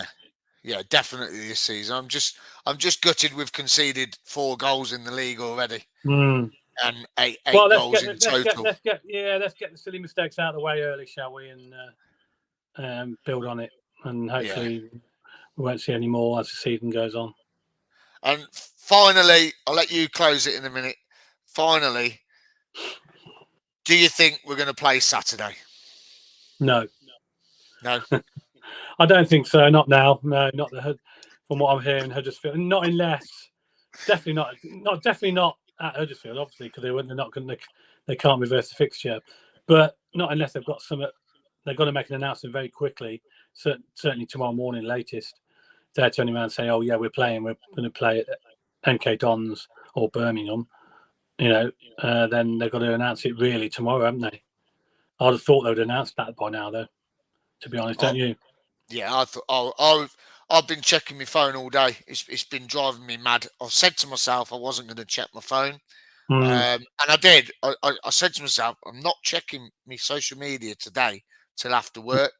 Yeah, definitely this season. I'm just gutted we've conceded 4 goals in the league already. And eight goals in total. Let's get the silly mistakes out of the way early, shall we? And build on it. And hopefully we won't see any more as the season goes on. And finally, I'll let you close it in a minute. Finally, do you think we're going to play Saturday? No. I don't think so. Not now. No, not from what I'm hearing. Huddersfield. Not unless. Definitely not at Huddersfield, obviously, because they can't reverse the fixture. But not unless they've got some. They've got to make an announcement very quickly. Certainly tomorrow morning, latest. They're turning around and saying, "Oh yeah, we're playing. We're going to play at MK Dons or Birmingham." Then they've got to announce it really tomorrow, haven't they? I'd have thought they would announce that by now, though. To be honest, don't you? Yeah, I thought. I've been checking my phone all day. It's been driving me mad. I said to myself I wasn't going to check my phone. And I did. I said to myself, I'm not checking my social media today till after work.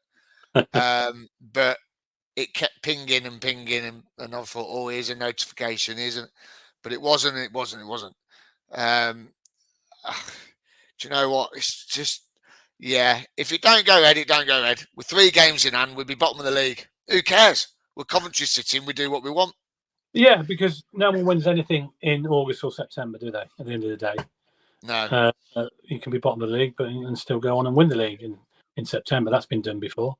But it kept pinging and pinging, and I thought, oh, here's a notification, isn't? But it wasn't. It wasn't. Do you know what? It's just, yeah. If it don't go ahead, it don't go ahead. With 3 games in hand, we'd be bottom of the league. Who cares? We're Coventry City, and we do what we want. Yeah, because no one wins anything in August or September, do they? At the end of the day, no. You can be bottom of the league, but and still go on and win the league in September. That's been done before.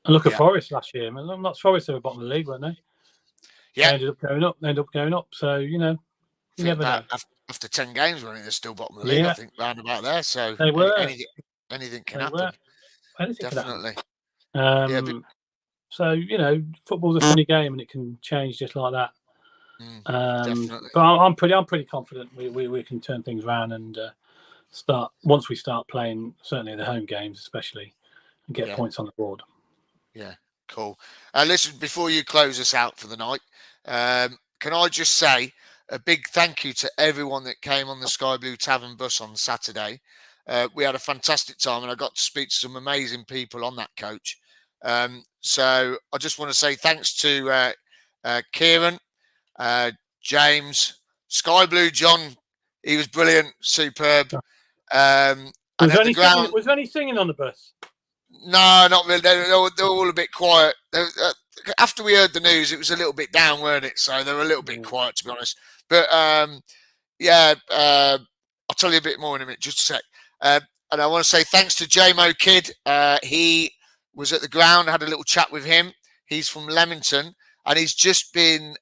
And look at Forest last year. I mean, not Forest, they were bottom of the league, weren't they? Yeah, they ended up going up. So you never know. After 10 games, I think they're still bottom of the league. I think round about there. So they were. Anything can happen. Anything Definitely. Can happen. So football's a funny game, and it can change just like that. Definitely. But I'm pretty confident we can turn things around and once we start playing, certainly the home games especially, and get points on the board. Yeah, cool. Listen, before you close us out for the night, can I just say a big thank you to everyone that came on the Sky Blue Tavern bus on Saturday. We had a fantastic time, and I got to speak to some amazing people on that coach. So I just want to say thanks to Kieran, James, Sky Blue John. He was brilliant, superb. Was there any singing on the bus? No, not really. They were all a bit quiet. After we heard the news, it was a little bit down, weren't it? So they were a little bit quiet, to be honest. But I'll tell you a bit more in a minute, just a sec. And I want to say thanks to JMO Kid. He was at the ground. I had a little chat with him. He's from Leamington, and he's just made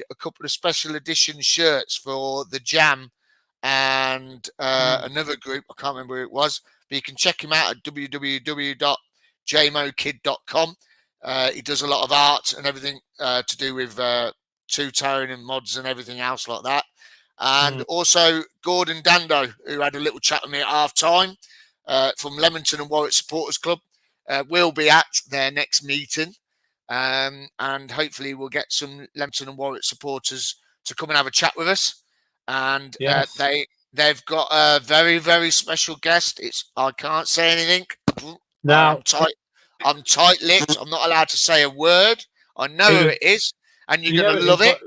a couple of special edition shirts for the Jam and another group. I can't remember who it was, but you can check him out at www.jmokid.com. He does a lot of art and everything to do with two-tone and mods and everything else like that. And also Gordon Dando, who had a little chat with me at half-time from Leamington and Warwick Supporters Club, will be at their next meeting. And hopefully we'll get some Leamington and Warwick supporters to come and have a chat with us. And they've got a very, very special guest. I can't say anything. No. I'm tight-lipped. I'm not allowed to say a word. I know who it is, and you're going to love it.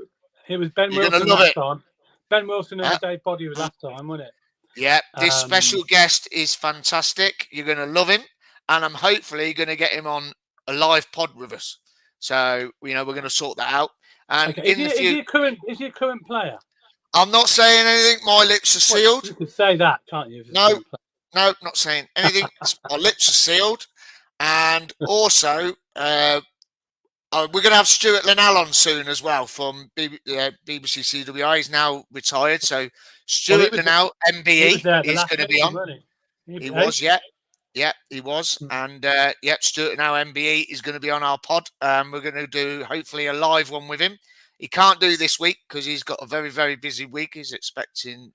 It was Ben Wilson last time. Ben Wilson and Dave Boddy was last time, wasn't it? Yeah, this special guest is fantastic. You're going to love him, and I'm hopefully going to get him on a live pod with us. So, we're going to sort that out. And is he a current player? I'm not saying anything. My lips are sealed. You can say that, can't you? No, not saying anything. My lips are sealed. And also, we're going to have Stuart Linnell on soon as well from BBC CWI. He's now retired. So, Stuart Linnell, MBE, is going to be on. He was, yeah. Yeah, he was. And, Stuart now MBE is going to be on our pod. We're going to do, hopefully, a live one with him. He can't do this week because he's got a very, very busy week. He's expecting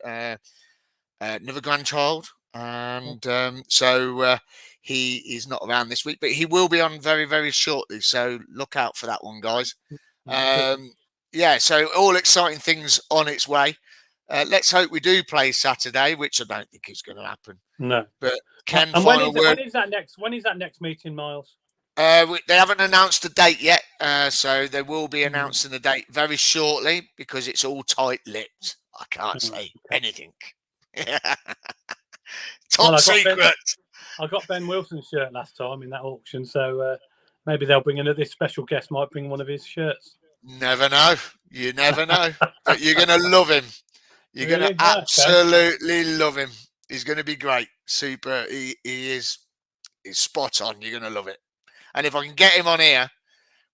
another grandchild. And so he is not around this week. But he will be on very, very shortly. So look out for that one, guys. So all exciting things on its way. Let's hope we do play Saturday, which I don't think is going to happen. No. But Ken, and when is that next meeting, Myles? They haven't announced the date yet, so they will be announcing the date very shortly because it's all tight-lipped. I can't say anything. Top secret. I got Ben Wilson's shirt last time in that auction, so maybe they'll bring in this special guest. Might bring one of his shirts. Never know. You never know. But you're going to love him. You're going to absolutely love him. He's going to be great. Super. He is. He's spot on. You're going to love it. And if I can get him on here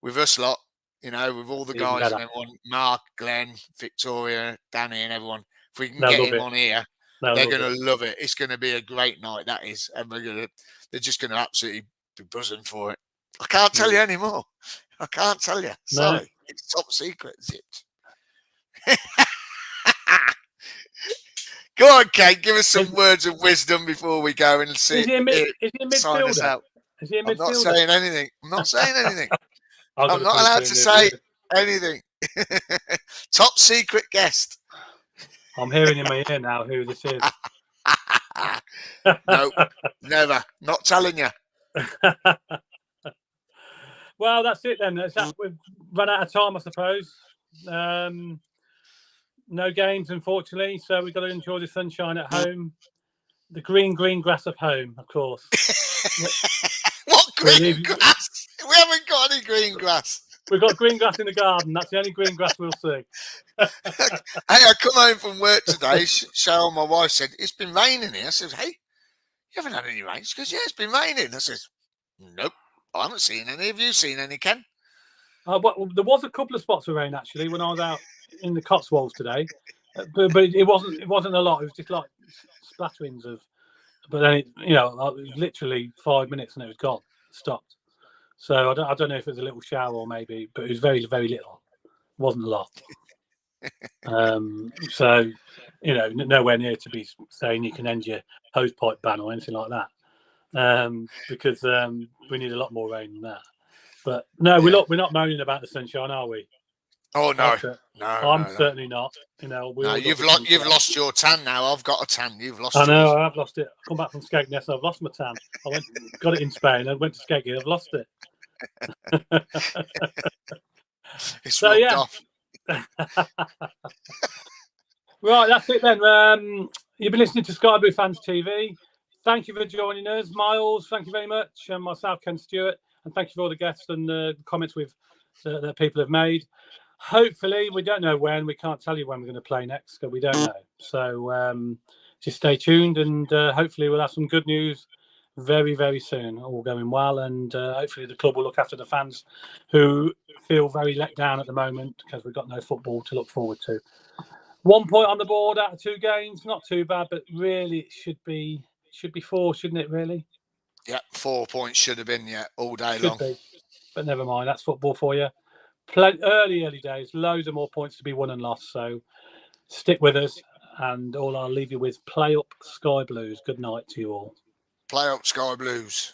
with us lot, with all the guys and everyone, Mark, Glenn, Victoria, Danny and everyone, if we can get him on here, they're going to love it. It's going to be a great night, that is. And they're just going to absolutely be buzzing for it. I can't tell you anymore. I can't tell you. Sorry. No. It's top secret, Zipped. Go on, Kate. Give us some words of wisdom before we go and see. Is he a midfielder? I'm not saying anything. I'm not allowed to say anything. Top secret guest. I'm hearing in my ear now who this is. No, never. Not telling you. Well, that's it then. We've run out of time, I suppose. No games, unfortunately, so we've got to enjoy the sunshine at home. The green grass of home, of course. What green grass? We haven't got any green grass. We've got green grass in the garden. That's the only green grass we'll see. Hey, I come home from work today. Cheryl, my wife, said, it's been raining here. I said, hey, you haven't had any rain? She goes, yeah, it's been raining. I said, nope, I haven't seen any. Have you seen any, Ken? Well, there was a couple of spots of rain, actually, when I was out in the Cotswolds today. But it wasn't a lot. It was just like splatterings of... But then, literally 5 minutes and it was gone. Stopped. So I don't know if it was a little shower or maybe, but it was very, very little. It wasn't a lot. So, nowhere near to be saying you can end your hosepipe ban or anything like that, because we need a lot more rain than that. But no, we're not moaning about the sunshine, are we? Oh no, I'm certainly not. You've lost your tan now. I've got a tan. You've lost. I know. I've lost it. I come back from Skegness. I've lost my tan. Got it in Spain. I went to Skegness. I've lost it. It's so yeah. Off. Right, that's it then. You've been listening to Sky Blue Fans TV. Thank you for joining us, Myles. Thank you very much, and myself, Ken Stuart, and thank you for all the guests and the comments that people have made. Hopefully, we don't know when. We can't tell you when we're going to play next because we don't know. So just stay tuned, and hopefully we'll have some good news very, very soon. All going well, and hopefully the club will look after the fans who feel very let down at the moment because we've got no football to look forward to. 1 point on the board out of 2 games, not too bad, but really it should be 4, shouldn't it? Really? Yeah, 4 points should have been all day long. But never mind, that's football for you. Early days, loads of more points to be won and lost. So stick with us, and all I'll leave you with: play up Sky Blues. Good night to you all. Play up Sky Blues.